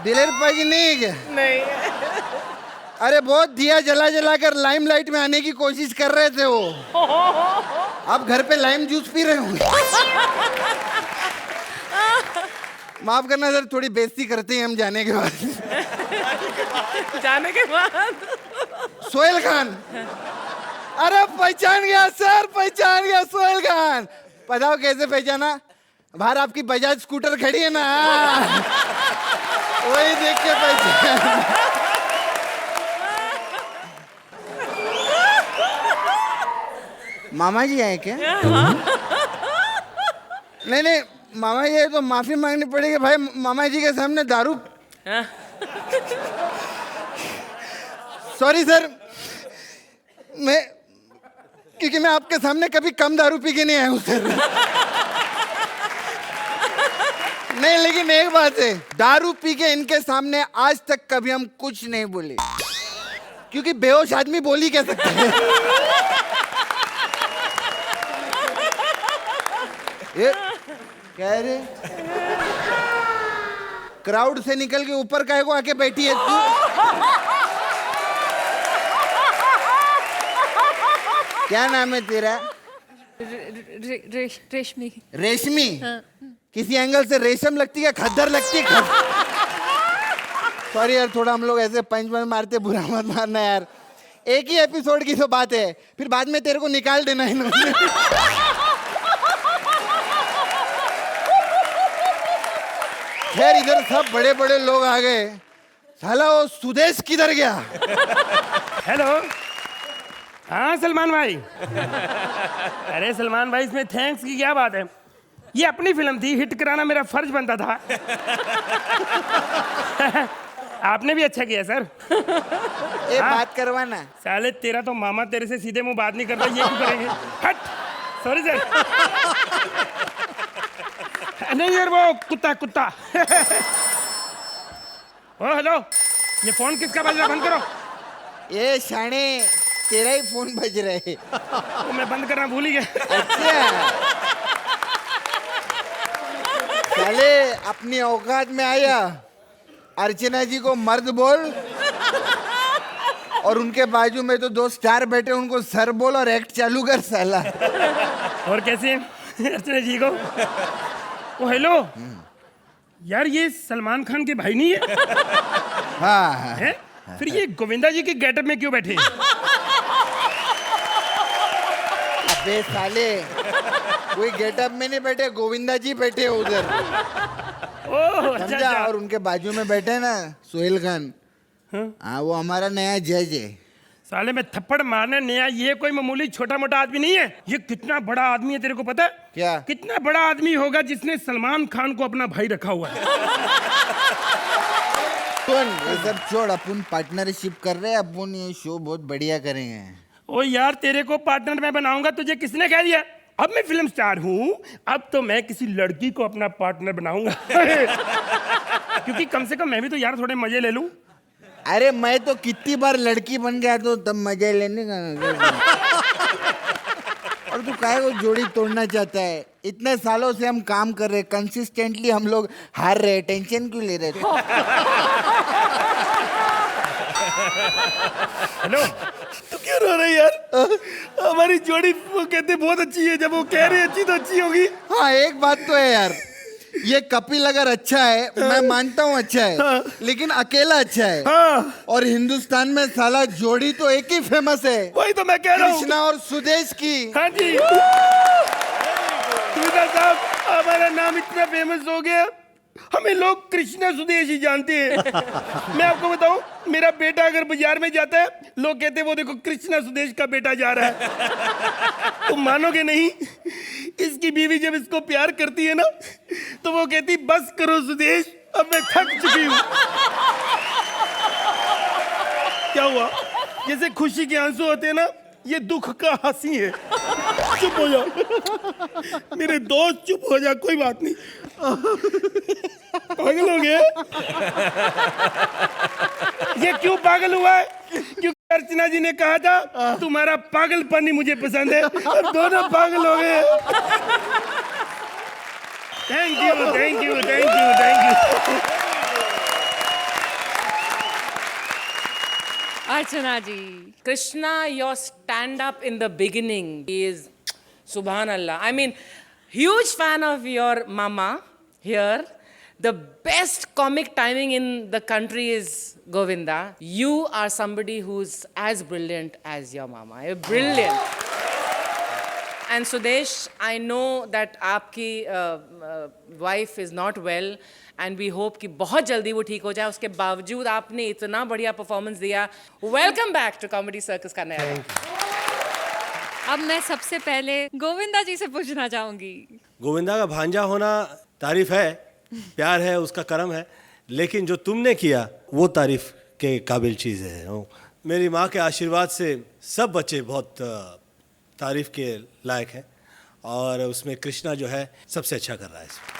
दिलेर पाजी नहीं है क्या? नहीं। अरे बहुत दिया जला जला कर लाइमलाइट में आने की कोशिश कर रहे थे वो। आप घर पे लाइम जूस पी रहे होंगे। माफ करना सर, थोड़ी बेइज्जती करते हैं हम जाने के बाद। जाने के बाद सोहेल खान, अरे पहचान गया सर, पहचान गया सोहेल खान। बताओ कैसे पहचाना? बाहर आपकी बजाज स्कूटर खड़ी है ना, वही देख के पहचान। मामा जी आए क्या? नहीं नहीं, मामा जी तो माफी मांगनी पड़ेगी भाई, मामा जी के सामने दारू। सॉरी सर, क्योंकि मैं आपके सामने कभी कम दारू पी के नहीं आया हूँ सर। नहीं, लेकिन एक बात है, दारू पी के इनके सामने आज तक कभी हम कुछ नहीं बोले, क्योंकि बेहोश आदमी बोल ही कह सकते हैं। ये कह रहे क्राउड से निकल के ऊपर काहे को आके बैठी है तू? क्या नाम है तेरा? रेशमी। रेशमी? किसी एंगल से रेशम लगती है, खद्दर लगती है। सॉरी यार, थोड़ा हम लोग ऐसे पंच मारते, बुरा मत मारना यार। एक ही एपिसोड की तो बात है, फिर बाद में तेरे को निकाल देना इन्होंने। खैर, इधर सब बड़े बड़े लोग आ गए, साला वो सुदेश किधर गया? हेलो, हाँ सलमान भाई। अरे सलमान भाई, इसमें थैंक्स की क्या बात है? ये अपनी फिल्म थी, हिट कराना मेरा फर्ज बनता था। आपने भी अच्छा किया सर। ये बात करवाना। साले तेरा तो मामा तेरे से सीधे मुंह बात नहीं करता, ये क्यों करेंगे? हट, सॉरी सर। नहीं यार, वो कुत्ता। ओ हेलो, ये फोन किसका बज रहा? बंद करो। ये शाने, तेरा ही फोन बज रहा है। तो मैं बंद करना भूल ही गया। अच्छा, साले अपनी औकात में आया। अर्चना जी को मर्द बोल और उनके बाजू में तो दो स्टार बैठे, उनको सर बोल और एक्ट चालू कर साला। और कैसे हैं अर्चना जी को? ओ हेलो यार, ये सलमान खान के भाई नहीं है? हाँ है? फिर ये गोविंदा जी के गेटअप में क्यों बैठे? अबे साले, कोई गेटअप में नहीं बैठे, गोविंदा जी बैठे उधर। ओह, अच्छा, समझा? अच्छा। और उनके बाजू में बैठे हैं ना सोहेल खान, हाँ वो हमारा नया जज है। साले में थप्पड़ मारने नया, ये कोई मामूली छोटा मोटा आदमी नहीं है, ये कितना बड़ा आदमी है तेरे को पता है? क्या? कितना बड़ा आदमी होगा जिसने सलमान खान को अपना भाई रखा हुआ है। सुन ये सब छोड़, अपन पार्टनरशिप कर रहे हैं, अपन ये शो बहुत बढ़िया करेंगे। ओ यार तेरे को पार्टनर मैं बनाऊंगा, तुझे किसने कह दिया? अब मैं फिल्म स्टार हूँ, अब तो मैं किसी लड़की को अपना पार्टनर बनाऊंगा। क्योंकि कम से कम मैं भी तो यार थोड़े मजे ले लूं। अरे मैं तो कितनी बार लड़की बन गया तो तब मजा लेने का। और तू काहे को जोड़ी तोड़ना चाहता है? इतने सालों से हम काम कर रहे, कंसिस्टेंटली हम लोग हार रहे, टेंशन क्यों ले रहे थे? हेलो, तू क्यों रो रही यार? हमारी जोड़ी वो कहते बहुत अच्छी है, जब वो कह रही अच्छी तो अच्छी होगी। हाँ एक बात तो है यार, ये कपिल अगर अच्छा है मैं मानता हूँ अच्छा है, लेकिन अकेला अच्छा है। और हिंदुस्तान में साला जोड़ी तो एक ही फेमस है, वही तो मैं कह रहा हूँ, कृष्णा और सुदेश की। हाँ जी, सुधा साहब हमारा नाम इतना फेमस हो गया, हमें लोग कृष्णा सुदेश ही जानते हैं। मैं आपको बताऊं, मेरा बेटा अगर बाजार में जाता है, लोग कहते हैं वो देखो कृष्णा सुदेश का बेटा जा रहा है। तुम मानोगे नहीं, इसकी बीवी जब इसको प्यार करती है ना, तो वो कहती बस करो सुदेश, अब मैं थक चुकी हूँ। क्या हुआ? जैसे खुशी के आंसू होते हैं ना, ये दुख का हंसी है। चुप हो जा मेरे दोस्त, चुप हो जा, कोई बात नहीं। पागल हो गया? ये क्यों पागल हुआ है? क्योंकि अर्चना जी ने कहा था तुम्हारा पागलपन ही मुझे पसंद है, और दोनों पागल हो गए। Thank you, thank you, thank you, thank you. Archana ji, Krishna, your stand-up in the beginning is Subhanallah. I mean, huge fan of your mama here. The best comic timing in the country is Govinda. You are somebody who's as brilliant as your mama. You're brilliant. And Sudesh, I know that आपकी wife is not well. And we hope कि बहुत जल्दी वो ठीक हो जाए। उसके बावजूद आपने इतना बढ़िया परफॉर्मेंस दिया। Welcome back to comedy circus का नया। अब मैं सबसे पहले गोविंदा जी से पूछना चाहूंगी। गोविंदा का भांजा होना तारीफ है, प्यार है, उसका कर्म है, लेकिन जो तुमने किया वो तारीफ के काबिल चीज़ है। मेरी माँ के आशीर्वाद से सब बच्चे बहुत तारीफ के लायक हैं, और उसमें कृष्णा जो है सबसे अच्छा कर रहा है इसमें।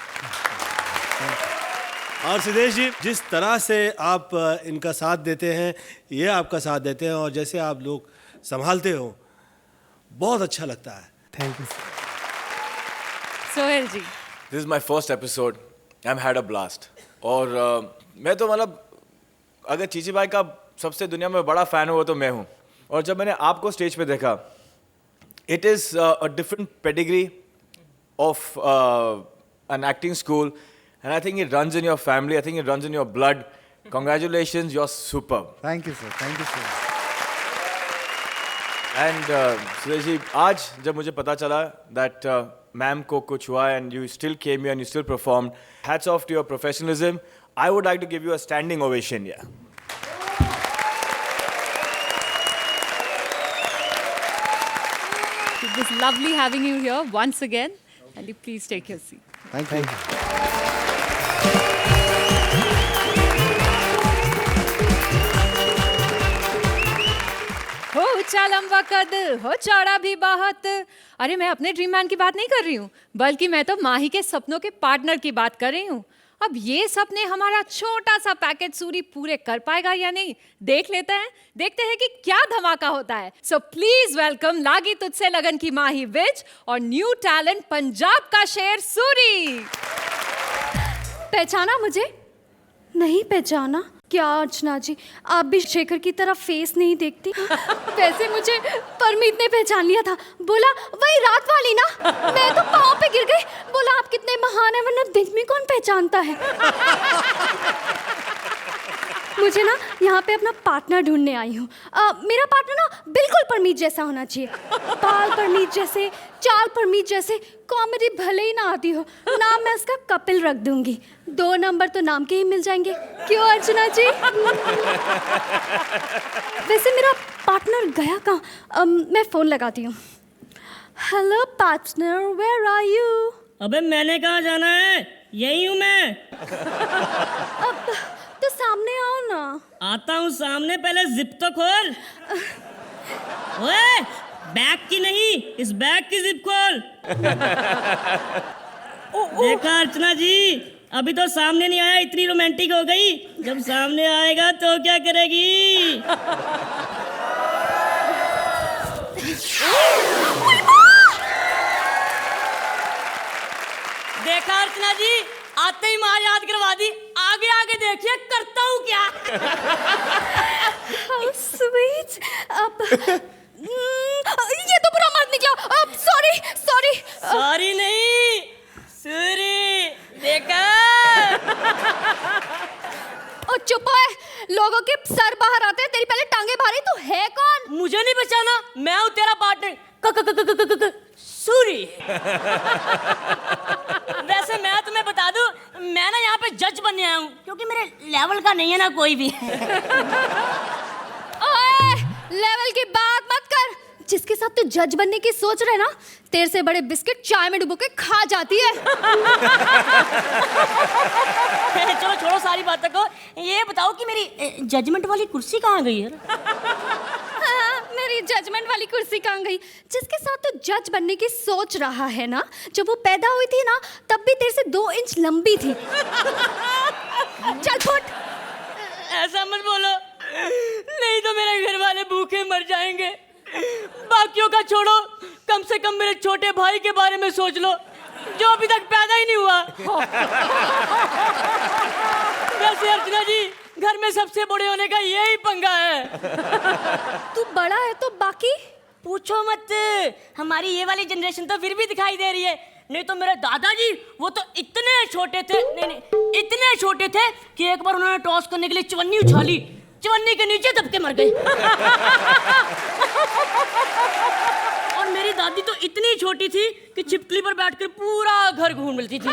और सुदेश जी, जिस तरह से आप इनका साथ देते हैं, ये आपका साथ देते हैं, और जैसे आप लोग संभालते हो, बहुत अच्छा लगता है। Thank you. Sohail ji, this is my first episode, I am had a blast. और मैं तो मतलब अगर चीची भाई का सबसे दुनिया में बड़ा फैन हो तो मैं हूँ। और जब मैंने आपको स्टेज पे देखा, it is a different pedigree of an acting school, and I think it runs in your family, I think it runs in your blood. Congratulations, you're superb. Thank you sir, thank you sir. And Sudesh ji, आज जब मुझे पता चला that ma'am को कुछ हुआ and you still came here and you still performed, hats off to your professionalism. I would like to give you a standing ovation. Yeah. it was lovely having you here once again, and you please take your seat. Thank you. हो ऊंचा लंबा कद, हो चौड़ा भी बहुत। अरे मैं अपने ड्रीम मैन की बात नहीं कर रही हूँ, बल्कि मैं तो माही के सपनों के पार्टनर की बात कर रही हूँ। अब ये सपने हमारा छोटा सा पैकेज सूरी पूरे कर पाएगा या नहीं, देख लेते हैं, देखते हैं कि क्या धमाका होता है। सो प्लीज वेलकम लागी तुझसे लगन की माही विज और न्यू टैलेंट पंजाब का शेर सूरी। पहचाना मुझे? नहीं पहचाना? क्या अर्चना जी, आप भी शेखर की तरह फेस नहीं देखती? वैसे मुझे परमीत ने पहचान लिया था, बोला वही रात वाली ना। मैं तो पाँव पे गिर गई, बोला आप कितने महान हैं, वरना दिन में कौन पहचानता है। मुझे ना यहाँ पे अपना पार्टनर ढूंढने आई हूँ। मेरा पार्टनर ना बिल्कुल परमीत जैसा होना चाहिए, बाल परमीत जैसे, चाल परमीत जैसे, कॉमेडी भले ही ना आती हो, नाम मैं उसका कपिल रख दूंगी। 2 नंबर तो नाम के ही मिल जाएंगे, क्यों अर्चना जी? वैसे मेरा पार्टनर गया कहाँ? मैं फ़ोन लगाती हूँ। Hello partner, where are you? अबे मैंने कहाँ जाना है, यही हूँ मैं। अब तो सामने आओ ना। आता हूँ सामने, पहले जिप तो खोल। ओए, बैग की नहीं, इस बैग की जिप खोल। देखा अर्चना जी, अभी तो सामने नहीं आया, इतनी रोमांटिक हो गई। जब सामने आएगा तो क्या करेगी? देखा अर्चना जी, आते ही माँ याद करवा दी। आगे आगे देखिए करता हूँ क्या। How sweet. अब ये तो बुरा मत निकला। अब सॉरी। सॉरी नहीं, सूरी। देखा? ओ चुप है, लोगों के सर बाहर आते हैं, तेरी पहले टांगे बाहर। तू है कौन? मुझे नहीं पहचाना, मैं हूँ तेरा पार्टनर सूरी। वैसे मैं तुम्हें बता दूं, मैं ना यहाँ पे जज बनने आया हूँ, क्योंकि मेरे लेवल का नहीं है ना कोई भी। ओए, लेवल की बात मत कर। जिसके साथ तू जज बनने की सोच रहे ना, तेरे से बड़े बिस्किट चाय में डुबो के खा जाती है। चलो छोड़ो सारी बातों को, ये बताओ कि मेरी जजमेंट वाली कुर्सी कहाँ गई है? मेरी जजमेंट वाली कुर्सी कहाँ गई? जिसके साथ तू जज बनने की सोच रहा है ना, जब वो पैदा हुई थी ना, तब भी तेरे से 2 इंच लंबी थी। चल फुट। ऐसा मत बोलो, नहीं तो मेरे घर वाले भूखे मर जाएंगे। बाकियों का छोड़ो, कम से कम मेरे छोटे भाई के बारे में सोच लो, जो अभी तक पैदा ही नहीं हुआ। वैसे अर्चना जी, घर में सबसे बड़े होने का यही पंगा है। तू बड़ा है तो बाकी पूछो मत, हमारी ये वाली जनरेशन तो फिर भी दिखाई दे रही है। नहीं तो मेरे दादाजी, वो तो इतने छोटे थे, नहीं इतने छोटे थे कि एक बार उन्होंने टॉस करने के लिए चवन्नी उछाली, चवन्नी के नीचे दबके मर गए। और मेरी दादी तो इतनी छोटी थी कि छिपकली पर बैठकर पूरा घर घूम मिलती थी।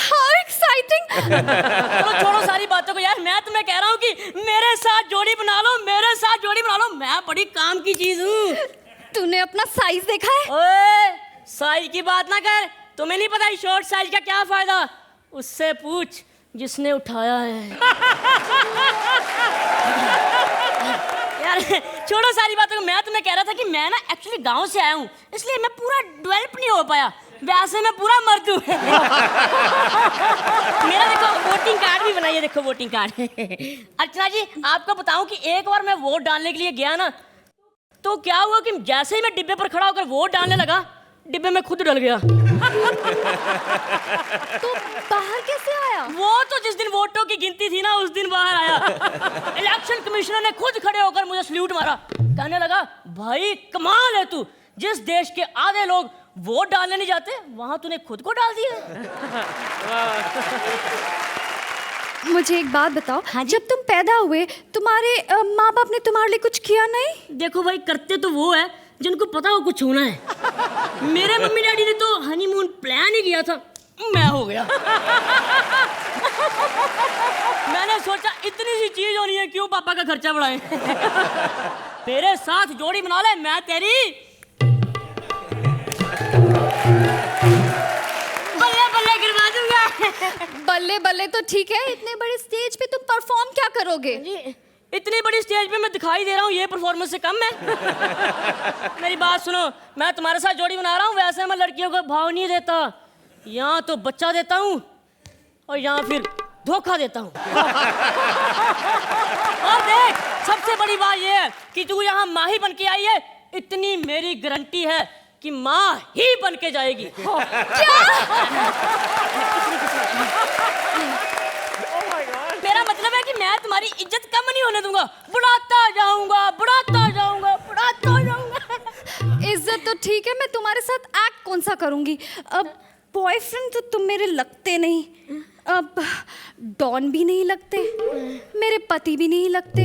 How exciting! चलो छोड़ो सारी बातों को यार, मैं तुम्हें कह रहा हूँ कि मेरे साथ जोड़ी बना लो, मेरे साथ जोड़ी बना लो, मैं बड़ी काम की चीज हूँ। तूने अपना साइज देखा है? ओए, साइज की बात ना कर, तुम्हें नहीं पता शॉर्ट साइज का क्या फायदा? उससे पूछ जिसने उठाया है। यार छोड़ो सारी बातों को, मैं तुम्हें कह रहा था कि मैं ना एक्चुअली गांव से आया हूँ, इसलिए मैं पूरा डेवलप नहीं हो पाया। वैसे मैं पूरा मर्द हूँ। मेरा देखो वोटिंग कार्ड भी बनाइए, देखो वोटिंग कार्ड। अर्चना जी, आपको बताऊं कि एक बार मैं वोट डालने के लिए गया ना, तो क्या हुआ कि जैसे ही मैं डिब्बे पर खड़ा होकर वोट डालने लगा, डिब्बे में खुद डल गया। तो बाहर कैसे आया? वो तो जिस दिन वोटों की गिनती थी ना, उस दिन बाहर आया। इलेक्शन कमिश्नर ने खुद खड़े होकर मुझे सल्यूट मारा, कहने लगा, भाई कमाल है तू, जिस देश के आधे लोग वोट डालने नहीं जाते, वहां तूने खुद को डाल दिया। मुझे एक बात बताओ, जब तुम पैदा हुए, तुम्हारे माँ बाप ने तुम्हारे लिए कुछ किया नहीं? देखो भाई, करते तो वो है जिनको पता हो कुछ होना है। मेरे मम्मी डैडी ने तो हनीमून प्लान ही किया था, मैं हो गया। मैंने सोचा इतनी सी चीज होनी है, क्यों पापा का खर्चा बढ़ाएं। मेरे साथ जोड़ी बना ले, मैं तेरी बल्ले बल्ले गिरवा दूंगा। बल्ले बल्ले तो ठीक है, इतने बड़े स्टेज पे तुम परफॉर्म क्या करोगे? इतनी बड़ी स्टेज पे मैं दिखाई दे रहा हूँ, ये परफॉर्मेंस से कम है? मेरी बात सुनो, मैं तुम्हारे साथ जोड़ी बना रहा हूँ, वैसे मैं लड़कियों को भाव नहीं देता। यहाँ तो बच्चा देता हूँ और यहाँ फिर धोखा देता हूँ। और देख, सबसे बड़ी बात ये है कि तू यहाँ माँ ही बन के आई है, इतनी मेरी गारंटी है कि माँ ही बन के जाएगी। क्या? मेरा मतलब है कि मैं तुम्हारी इज्जत कम नहीं होने दूंगा, बढ़ाता जाऊंगा, बढ़ाता जाऊंगा, बढ़ाता जाऊंगा। इज्जत तो ठीक है, मैं तुम्हारे साथ एक्ट कौन सा करूंगी? अब बॉयफ्रेंड तो तुम मेरे लगते नहीं। अब डॉन भी नहीं लगते, मेरे पति भी नहीं लगते।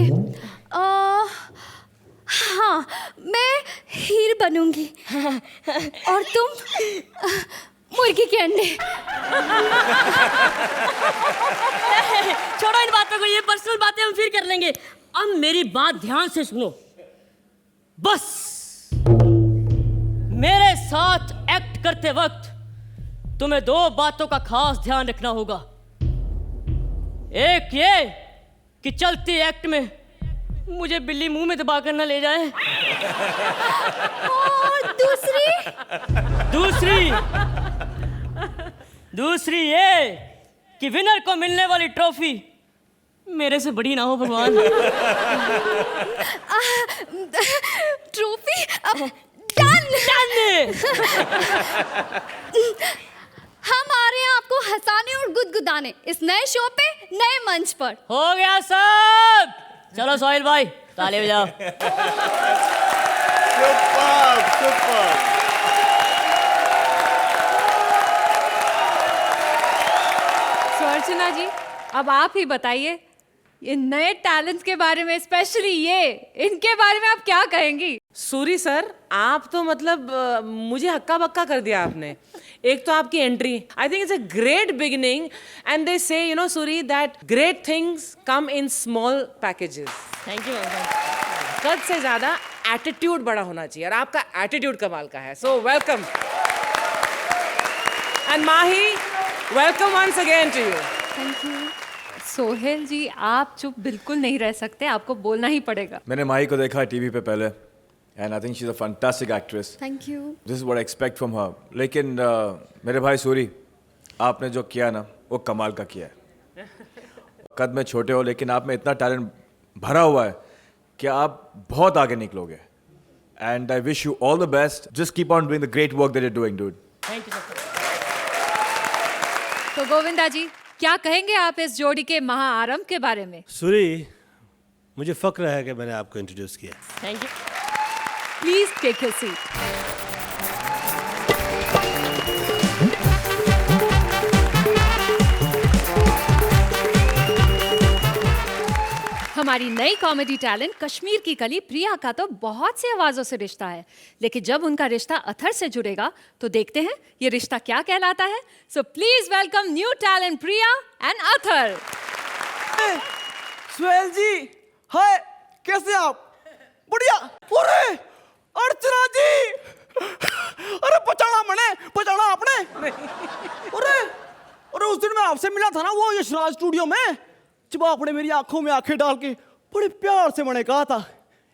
हाँ, मैं हीर बनूंगी और तुम मुर्गी के अंडे। छोड़ो इन बातों को, ये पर्सनल बातें हम फिर कर लेंगे। अब मेरी बात ध्यान से सुनो। बस मेरे साथ एक्ट करते वक्त तुम्हें 2 बातों का खास ध्यान रखना होगा। एक ये कि चलती एक्ट में मुझे बिल्ली मुंह में दबा कर न ले जाए, और दूसरी ये कि विनर को मिलने वाली ट्रॉफी मेरे से बड़ी ना हो भगवान। Trophy done. हम आ रहे हैं आपको हंसाने और गुदगुदाने इस नए शो पे, नए मंच पर। हो गया सब। चलो सोहेल भाई ताली बजाओ। सो अर्चना जी, अब आप ही बताइए ये नए टैलेंट्स के बारे में, स्पेशली इनके बारे में आप क्या कहेंगी? सूरी सर, आप तो मतलब मुझे हक्का बक्का कर दिया आपने। एक तो आपकी entry, I think it's a great beginning, and they say you know Suri that great things come in small packages. Thank you. कद से ज्यादा एटीट्यूड बड़ा होना चाहिए, और आपका एटीट्यूड कमाल का है। So welcome. And Mahi, welcome once again to you. Thank you. Sohail ji, आप चुप बिल्कुल नहीं रह सकते, आपको बोलना ही पड़ेगा। मैंने माही को देखा टीवी पे पहले, and I think she is a fantastic actress. Thank you. This is what I expect from her. लेकिन मेरे भाई सूरी, आपने जो किया ना वो कमाल का किया है। कद में छोटे हो लेकिन आप में इतना टैलेंट भरा हुआ है कि आप बहुत आगे निकलोगे। And I wish you all the best. Just keep on doing the great work that you are doing, dude. Thank you sir. तो गोविंदा जी, क्या कहेंगे आप इस जोड़ी के महाआरंभ के बारे में? सूरी, मुझे फक्र है कि मैंने आपको इंट्रोड्यूस किया। Thank you. Please take your seat. हमारी नई कॉमेडी टैलेंट कश्मीर की कली प्रिया का तो बहुत सी आवाजों से रिश्ता है, लेकिन जब उनका रिश्ता अथर से जुड़ेगा तो देखते हैं ये रिश्ता क्या कहलाता है। So please welcome new talent Priya and Athar. Sohail ji, hi, कैसे आप? बढ़िया। अरे अर्चना जी, अरे पहचाना आपने? अरे उस दिन मैं आपसे मिला था ना वो यशराज स्टूडियो में, जब आपने मेरी आंखों में आंखें डाल के बड़े प्यार से मैंने कहा था,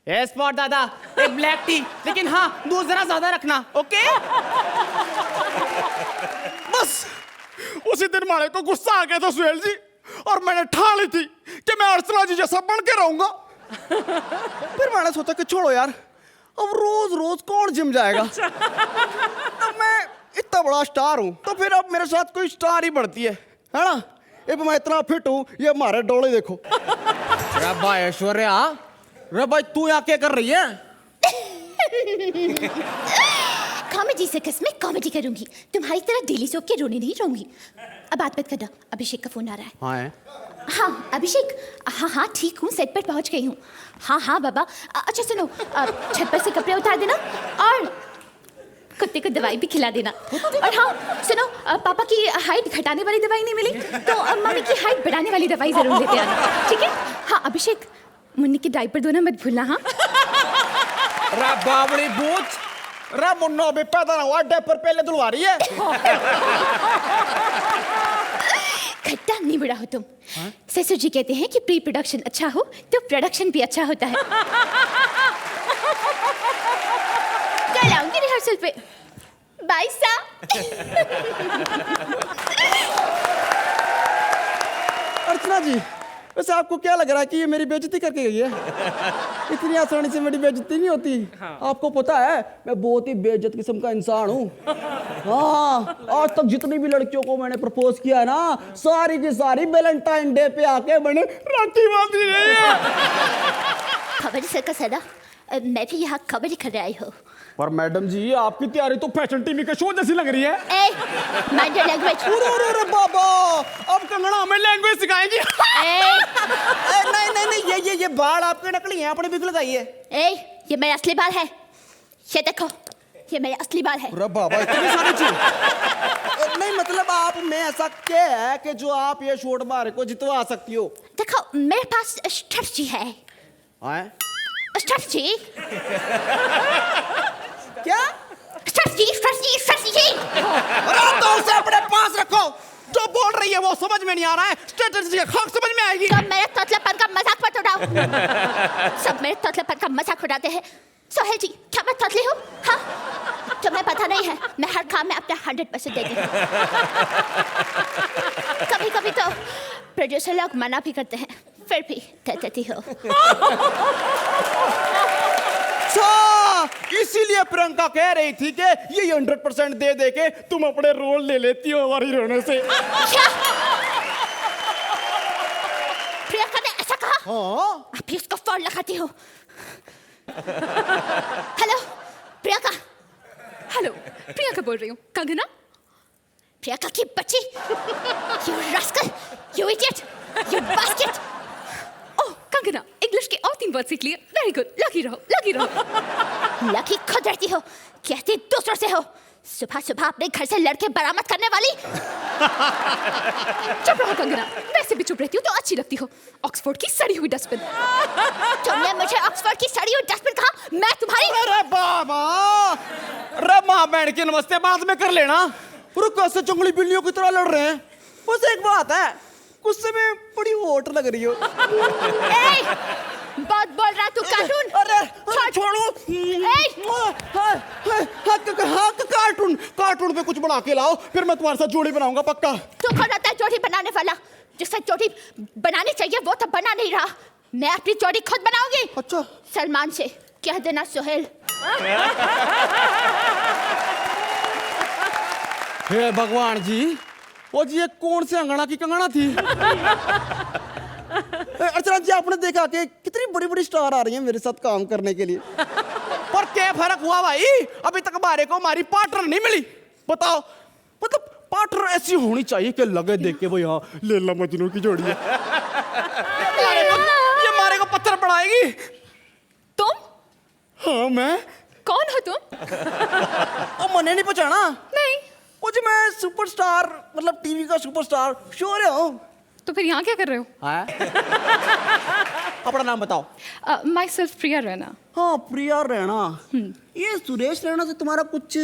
ए स्पॉट दादा, एक ब्लैक टी, लेकिन हाँ दूध जरा ज्यादा रखना, ओके? बस उसी दिन मारे को गुस्सा आ गया था सोहेल जी, और मैंने ठान ली थी कि मैं अर्चना जी जैसा बन के रहूंगा। फिर मैंने सोचा कि छोड़ो यार, अब रोज रोज कौन जिम जाएगा। अब मैं इतना बड़ा स्टार हूं तो फिर अब मेरे साथ कोई स्टार ही बढ़ती है ना? अब मैं इतना फिट हूं, ये हमारे डोले देखो। भाई ऐश्वर्या, रे भाई तू यहाँ क्या कर रही है? कॉमेडी सर्कस में कॉमेडी करूंगी, तुम्हारी तरह डेली सोप के रोने नहीं रहूंगी। अब बात मत करना, अभिषेक का फोन आ रहा है। हाँ है? हाँ अभिषेक, हाँ ठीक हूँ, सेट पर पहुंच गई हूँ। हाँ बाबा। अच्छा सुनो, छत पर से कपड़े उतार देना और कुत्ते को दवाई भी खिला देना। और हाँ सुनो, पापा की हाइट घटाने वाली दवाई नहीं मिली तो मम्मी की हाइट बढ़ाने वाली दवाई जरूर लेते आना, ठीक है? हाँ अभिषेक, मुन्नी की डायपर धोना मत भूलना। हाँ बाबड़ी बूझ, मुन्ना अभी पैदा ना हुआ, डायपर पहले धुलवा रही है। खट्टा नहीं बड़ा हो तुम। ससुर जी कहते हैं कि प्री प्रोडक्शन अच्छा हो तो प्रोडक्शन भी अच्छा होता है। कल आऊंगी रिहर्सल पे। बाय सा। अर्चना जी, वैसे आपको क्या लग रहा है कि ये मेरी बेइज्जती करके गई है? इतनी आसानी से मेरी बेइज्जती नहीं होती। हाँ। आपको पता है मैं बहुत ही बेइज्जत किस्म का इंसान हूँ। हाँ, आज तक जितनी भी लड़कियों को मैंने प्रपोज किया है ना, सारी की सारी वैलेंटाइन डे पे आके मैंने राखी बांधी है। खबर सर्कस है ना, मैं भी यहाँ खबर ही कर आई हूँ। पर मैडम जी आपकी तैयारी तो फैशन टीवी के शो जैसी लग रही है। ए, माइंड योर लैंग्वेज। अरे बाबा, अब कंगना हमें लैंग्वेज सिखाएंगी। नहीं नहीं नहीं, ये बाल आपके नकली हैं, आपने बिल्कुल लगाई है। ए, ये मेरा असली बाल है, ये देखो, ये मेरे असली बाल है। अरे बाबा, इतनी सारी चीज। नहीं मतलब आप में ऐसा क्या है कि जो आप ये शोट मारे को जितवा सकती हो? देखो, मेरे पास स्ट्रेटजी है। स्ट्रेटजी क्या? स्ट्रेटजी। अरे तो उसे अपने पास रखो, जो बोल रही है वो समझ में नहीं आ रहा है, स्ट्रेटजी खाक समझ में आएगी। सब मेरे तोतलेपन का मजाक मत उड़ाओ। सब मेरे तोतलेपन का मजाक उड़ाते हैं। सोहेल जी, क्या मैं तोतली हूँ? हाँ, तुम्हें पता नहीं है, मैं हर काम में अपना 100% देती हूँ। कभी कभी तो प्रोड्यूसर लोग मना भी करते हैं, फिर भी दे देती हो। इसीलिए प्रियंका कह रही थी कि ये 100% दे दे के तुम अपने रोल ले लेती हो हमारी रोने से। क्या? प्रियंका ने ऐसा कहा? हाँ। अभी उसको फोन लगाती हूँ। हेलो प्रियंका। हेलो, प्रियंका बोल रही हूँ। कंगना? प्रियंका की बच्ची, you rascal, you idiot, you basket। Oh Kangana, English के और 3 वर्ड सीख लिए। वेरी गुड, लकी रहो, लकी रहो। लकी खुद रहती हो, कहती दूसरों से हो। सुबह सुबह अपने घर से लड़के बरामद करने वाली। चुप रहो कंगना, वैसे भी चुप रहती हो तो अच्छी लगती हो। ऑक्सफोर्ड की सड़ी हुई डस्टबिन। तुमने मुझे ऑक्सफोर्ड की सड़ी हुई डस्टबिन कहा, मैं तुम्हारी। अरे बाबा, अरे माँ बहन के नमस्ते बाद में कर लेना। रुको, से जंगली बिल्लियों की तरह लड़ रहे हैं। बस एक बात है, गुस्से में बड़ी होट लग रही हो। बहुत बोल रहा तू कार्टून। अरे छोड़ो। कार्टून पे कुछ बना के लाओ, फिर मैं तुम्हारे साथ जोड़ी बनाऊंगा पक्का। तू कौन होता है जोड़ी बनाने वाला? जिससे जोड़ी बनानी चाहिए वो तो बना नहीं रहा। मैं अपनी जोड़ी खुद बनाऊंगी। अच्छा। सलमान से कह देना सोहेल। हे भगवान जी, वो जी ये कौन से अंगना की कंगना थी? अर्चना जी, आपने देखा कि कितनी बड़ी बड़ी स्टार आ रही हैं मेरे साथ काम करने के लिए। पर क्या फर्क हुआ भाई, अभी तक हमारे को हमारी पार्टनर नहीं मिली। बताओ, मतलब पार्टनर ऐसी होनी चाहिए कि लगे देख के वो यहाँ लैला मजनू की जोड़ी है। ये हमारे को पत्थर पड़ाएगी। तुम? हाँ मैं। कौन हो तुम? ओ, मने नहीं पहचाना? नहीं। वो जी मैं सुपरस्टार, मतलब टीवी का सुपरस्टार शो रहे हो। तो फिर यहाँ क्या कर रहे हो? अपना नाम बताओ। माई सेल्फ प्रिया रैना। हाँ, प्रिया रैना। ये सुरेश रैना से तुम्हारा कुछ?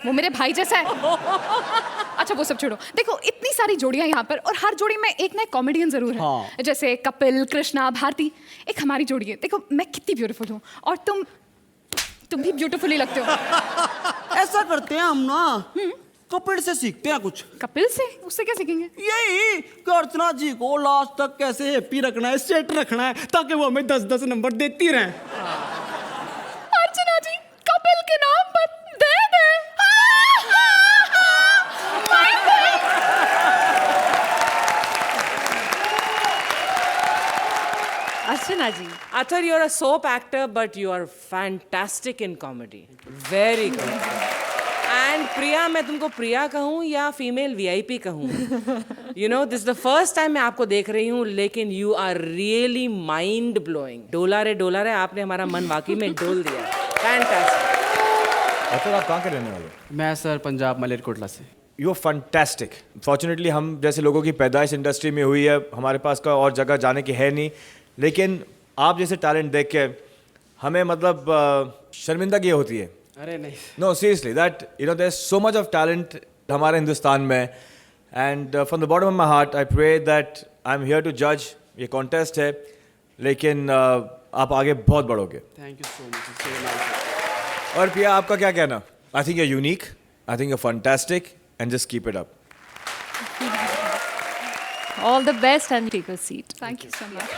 वो मेरे भाई जैसा है। अच्छा वो सब छोड़ो, देखो इतनी सारी जोड़ियां यहाँ पर, और हर जोड़ी में एक ना एक कॉमेडियन जरूर है। हाँ। जैसे कपिल, कृष्णा, भारती। एक हमारी जोड़ी है। देखो मैं कितनी ब्यूटीफुल हूँ, और तुम भी ब्यूटीफुल ही लगते हो। ऐसा करते हैं हम ना, कपिल से सीखते हैं कुछ। कपिल से? उससे क्या सीखेंगे? यही कि अर्चना जी को लास्ट तक कैसे हैप्पी रखना है, सेट रखना है, ताकि वो हमें 10-10 नंबर देती रहें। अर्चना जी कपिल के नाम पर दे दे। अर्चना जी, Athar, you're a soap actor, but you are fantastic in comedy. Very good. And प्रिया, मैं तुमको प्रिया कहूँ या फीमेल VIP कहूँ? You know, this is the first time मैं आपको देख रही हूँ, लेकिन you are really mind blowing. डोला रे, आपने हमारा मन वाकई में डोल दिया। Fantastic. अतर, आप कहाँ के रहने वाले? मैं सर पंजाब मलेरकोटला से। You are fantastic. फॉर्चुनेटली हम जैसे लोगों की पैदाइश इंडस्ट्री में हुई है, हमारे पास का और जगह जाने की है नहीं, लेकिन आप जैसे टैलेंट देख के हमें मतलब शर्मिंदा की होती है। अरे नहीं। No seriously, that you know there is so much of talent हमारे हिंदुस्तान में, and from the bottom of my heart I pray that I am here to जज। ये कॉन्टेस्ट है, लेकिन आप आगे बहुत बढ़ोगे। Thank you so much, so nice. और प्रिया, आपका क्या कहना? I think you unique, I think you fantastic, and just keep it up. All the best and take a seat. Thank you so much.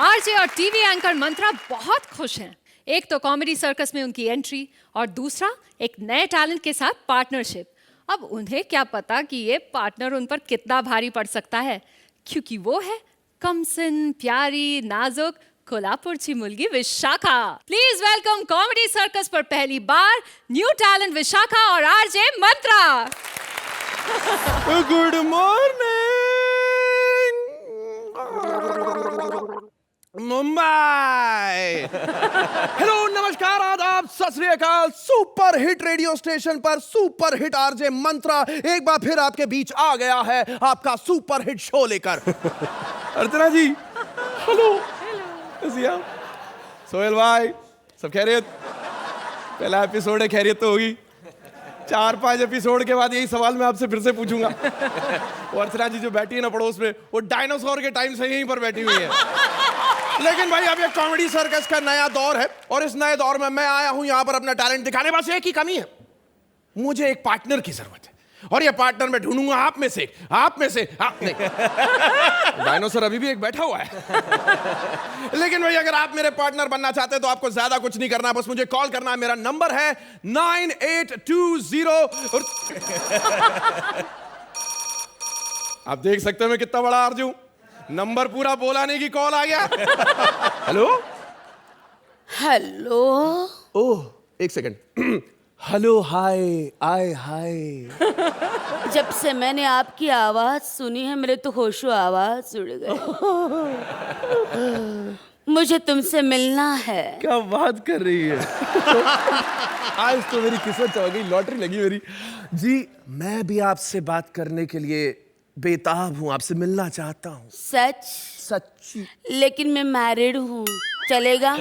RJ और TV anchor मंत्रा बहुत खुश हैं। एक तो कॉमेडी सर्कस में उनकी एंट्री, और दूसरा एक नए टैलेंट के साथ पार्टनरशिप। अब उन्हें क्या पता कि ये पार्टनर उन पर कितना भारी पड़ सकता है, क्योंकि वो है कमसिन, प्यारी, नाजुक कोल्हापुरची मुलगी Vishakha. Please welcome comedy circus पर पहली बार न्यू टैलेंट विशाखा और RJ Mantra. Good morning Mumbai. Hello, नमस्कार, आदाब, सत श्री अकाल। सुपर हिट रेडियो स्टेशन पर सुपर हिट आरजे मंत्रा एक बार फिर आपके बीच आ गया है आपका सुपर हिट शो लेकर। अर्चना जी, हेलो। सोहेल भाई, सब खैरियत? पहला एपिसोड है, खैरियत तो होगी। 4-5 एपिसोड के बाद यही सवाल मैं आपसे फिर से पूछूंगा। वो अर्चना जी जो बैठी है ना पड़ोस में, वो डायनासोर के टाइम से यहीं पर बैठी हुई है। लेकिन भाई अब ये कॉमेडी सर्कस का नया दौर है और इस नए दौर में मैं आया हूं यहां पर अपना टैलेंट दिखाने। बस एक ही कमी है, मुझे एक पार्टनर की जरूरत है और ये पार्टनर मैं ढूंढूंगा आप में से आप नहीं। डायनासोर अभी भी एक बैठा हुआ है। लेकिन भाई अगर आप मेरे पार्टनर बनना चाहते हैं तो आपको ज्यादा कुछ नहीं करना, बस मुझे कॉल करना है। मेरा नंबर है 9820। आप देख सकते हैं मैं कितना बड़ा आरजू, नंबर पूरा बोला नहीं कि कॉल आ गया। Hello hello. ओह, एक सेकंड। हेलो, हाय, आय हाय। जब से मैंने आपकी आवाज सुनी है मेरे तो होशो आवाज उड़ गए। मुझे तुमसे मिलना है। क्या बात कर रही है? आज तो मेरी किस्मत चढ़ गई, लॉटरी लगी मेरी। जी, मैं भी आपसे बात करने के लिए बेताब हूँ, आपसे मिलना चाहता हूँ। सच? सच्ची। लेकिन मैं मैरिड हूँ, चलेगा?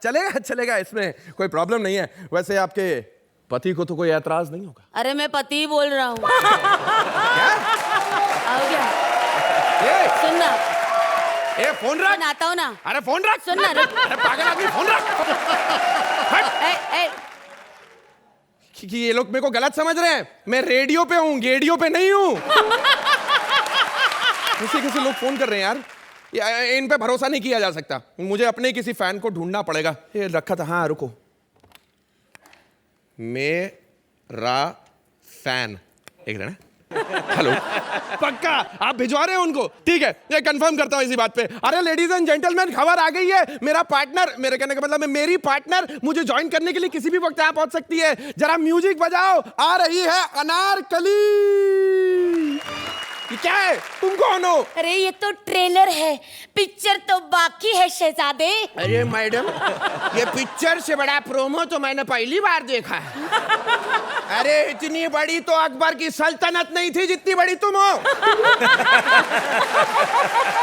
चलेगा, इसमें कोई प्रॉब्लम नहीं है। वैसे आपके पति को तो कोई ऐतराज नहीं होगा? अरे मैं पति बोल रहा हूँ। आओ क्या? सुनना, ए फोन रख। आता हूँ ना। अरे फोन रख। सुनना, अरे पागल आदमी, फोन रख। कि ये लोग मेरे को गलत समझ रहे हैं, मैं रेडियो पे हूँ, गेडियो पे नहीं हूँ। किसी लोग फोन कर रहे हैं यार, इन पे भरोसा नहीं किया जा सकता। मुझे अपने किसी फैन को ढूंढना पड़ेगा। ये रखा था, हाँ रुको, मेरा फैन। एक मिनट। हेलो, पक्का आप भिजवा रहे हैं उनको? ठीक है, ये कंफर्म करता हूं इसी बात पे। अरे लेडीज एंड जेंटलमैन, खबर आ गई है। मेरा पार्टनर, मेरे कहने का मतलब मेरी पार्टनर मुझे ज्वाइन करने के लिए किसी भी वक्त यहाँ पहुंच सकती है। जरा म्यूजिक बजाओ, आ रही है अनारकली। ये क्या है? तुम कौन हो? अरे ये तो ट्रेलर है, पिक्चर तो बाकी है शहजादे। अरे मैडम, ये पिक्चर से बड़ा प्रोमो तो मैंने पहली बार देखा है। अरे इतनी बड़ी तो अकबर की सल्तनत नहीं थी जितनी बड़ी तुम हो।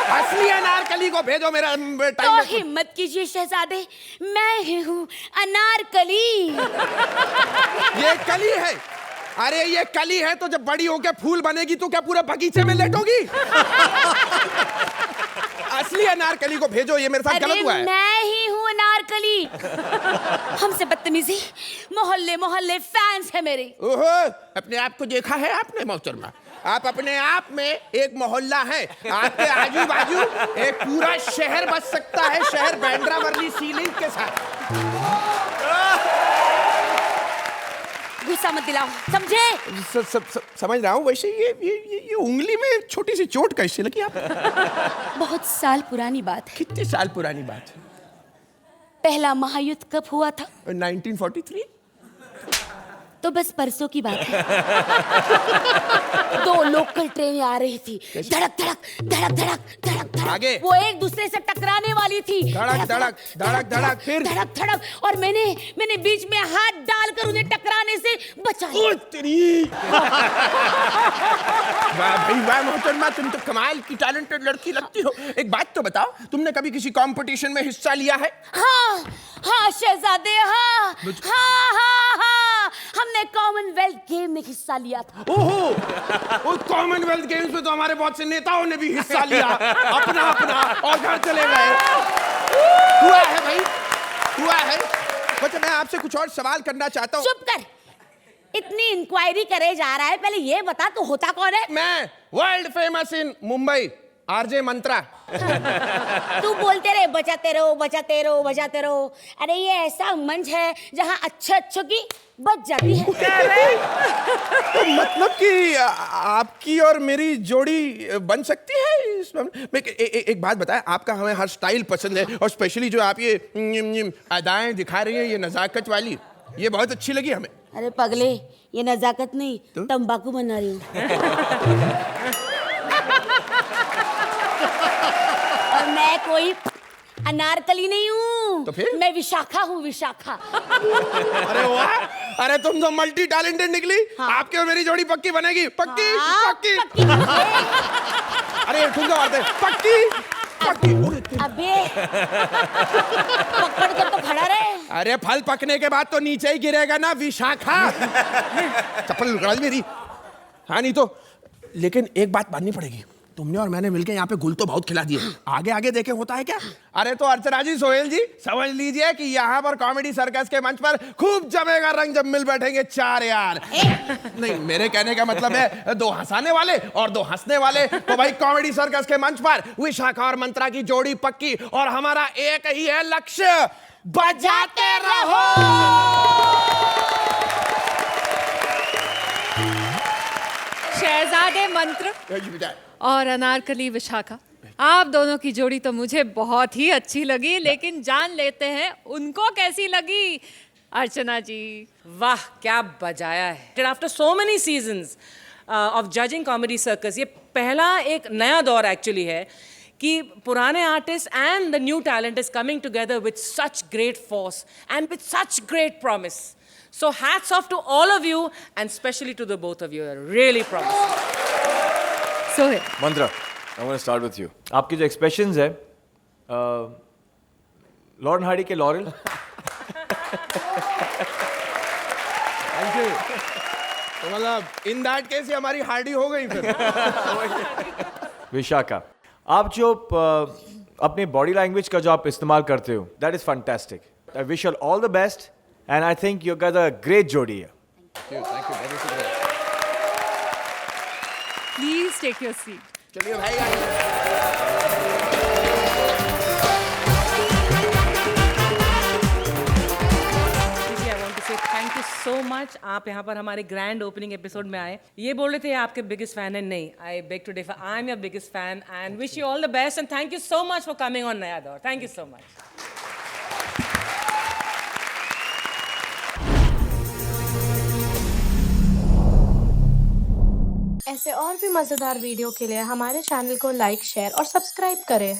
असली अनारकली को भेजो, मेरा टाइम। तो हिम्मत कीजिए शहजादे, मैं ही हूँ अनारकली। ये कली है? अरे ये कली है तो जब बड़ी होके फूल बनेगी तो क्या पूरे बगीचे में लेटोगी? असली अनारकली को भेजो, ये मेरे साथ गलत हुआ है। मैं ही हूँ अनारकली। हमसे बदतमीजी, मोहल्ले मोहल्ले फैंस है मेरे। ओहो, अपने आप को देखा है आपने मोहतरमा? आप अपने आप में एक मोहल्ला है, आपके आजू बाजू एक पूरा शहर बस सकता है, शहर बैंड्रा वर्ली सीलिंग के साथ। गुस्सा मत दिलाओ, समझे? समझ रहा हूँ। वैसे ये उंगली में छोटी सी चोट कैसे लगी आप? बहुत साल पुरानी बात है। कितने साल पुरानी बात है? पहला महायुद्ध कब हुआ था? 1943। तो बस परसों की बात है। 2 लोकल ट्रेनें आ रही थी, धड़क धड़क धड़क धड़क धड़क धड़क। आगे वो एक दूसरे से टकराने वाली थी, धड़क धड़क धड़क धड़क, फिर धड़क धड़क, और मैंने बीच में हाथ डालकर उन्हें टकराने से बचाया। वाह भाई वाह मोहतरमा, तुम तो कमाल की टैलेंटेड लड़की लगती हो। एक बात तो बताओ, तुमने कभी किसी कंपटीशन में हिस्सा लिया है? हाँ शहजादे, हाँ। हमने कॉमनवेल्थ गेम में हिस्सा लिया था। ओहो, उस कॉमनवेल्थ गेम्स में तो हमारे बहुत से नेताओं ने भी हिस्सा लिया, अपना और घर चले गए। हुआ है भाई, हुआ है। बच्चा, मैं आपसे कुछ और सवाल करना चाहता हूँ। चुप कर, इतनी इंक्वायरी करे जा रहा है, पहले ये बता तू होता कौन है? मैं world famous in Mumbai RJ Mantra. तू बोलते रहे बचाते रहो बचाते रहो बचाते रहो। अरे ये ऐसा मंच है जहाँ अच्छों की बच जाती है। तो मतलब कि आपकी और मेरी जोड़ी बन सकती है इसमें? मैं एक बात बताएं, आपका हमें हर स्टाइल पसंद है और स्पेशली जो आप ये अदाएं दिखा रही हैं, ये नजाकत वाली, ये बहुत अच्छी लगी हमें। अरे पगले, ये नजाकत नहीं तंबाकू बना रही हूँ। और मैं कोई अनारकली नहीं हूँ। तो फिर? मैं विशाखा हूँ, विशाखा। अरे वाह, अरे तुम तो मल्टी टैलेंटेड निकली। हाँ। आपके और मेरी जोड़ी पक्की बनेगी, पक्की। हाँ, पक्की। अरे ठुमका मारते, पक्की पक्की। अबे पकड़ कर तो खड़ा रहे। अरे फल पकने के बाद तो नीचे ही गिरेगा ना विशाखा। चप्पल लुकड़ा दी मेरी। हाँ नहीं तो, लेकिन एक बात माननी पड़ेगी, तुमने और मैंने मिलकर यहाँ पे गुल तो बहुत खिला दिए, आगे आगे देखे होता है क्या? अरे तो अर्चना जी, सोहेल जी, समझ लीजिए कि यहाँ पर कॉमेडी सर्कस के मंच पर खूब जमेगा रंग जब मिल बैठेंगे चार यार। नहीं, मेरे कहने का मतलब है दो हंसाने वाले और दो हंसने वाले। तो भाई कॉमेडी सर्कस के मंच पर विशाखा और मंत्रा की जोड़ी पक्की और हमारा एक ही है लक्ष्य, बजाते रहो। शहजादे मंत्र और अनारकली विशाखा, आप दोनों की जोड़ी तो मुझे बहुत ही अच्छी लगी, लेकिन जान लेते हैं उनको कैसी लगी। अर्चना जी, वाह क्या बजाया है। After so many seasons of judging comedy circus, ये पहला एक नया दौर एक्चुअली है कि पुराने artist and the new talent is coming together with such great force and with such great promise. So hats off to all of you and especially to the both of you. Really promising. Sohail. Mantra, I'm going to start with you. आपके जो expressions है, Lauren Hardy के laurel. तो मतलब in that case हमारी Hardy हो गई फिर। विशाखा, आप जो अपने बॉडी लैंग्वेज का जो आप इस्तेमाल करते हो, that is fantastic. I wish you all the best. And I think you guys are a great jodi here. Thank you. Please take your seat. चलिए भाई। I want to say thank you so much. आप यहाँ पर हमारे grand opening episode में आए। ये बोल रहे थे आपके बिगेस्ट फैन है, नहीं, I beg to differ. I am your biggest fan and wish you all the best and thank you so much for coming on Naya Daur. Thank you so much. ऐसे और भी मज़ेदार video के लिए हमारे channel को like, share और subscribe करें।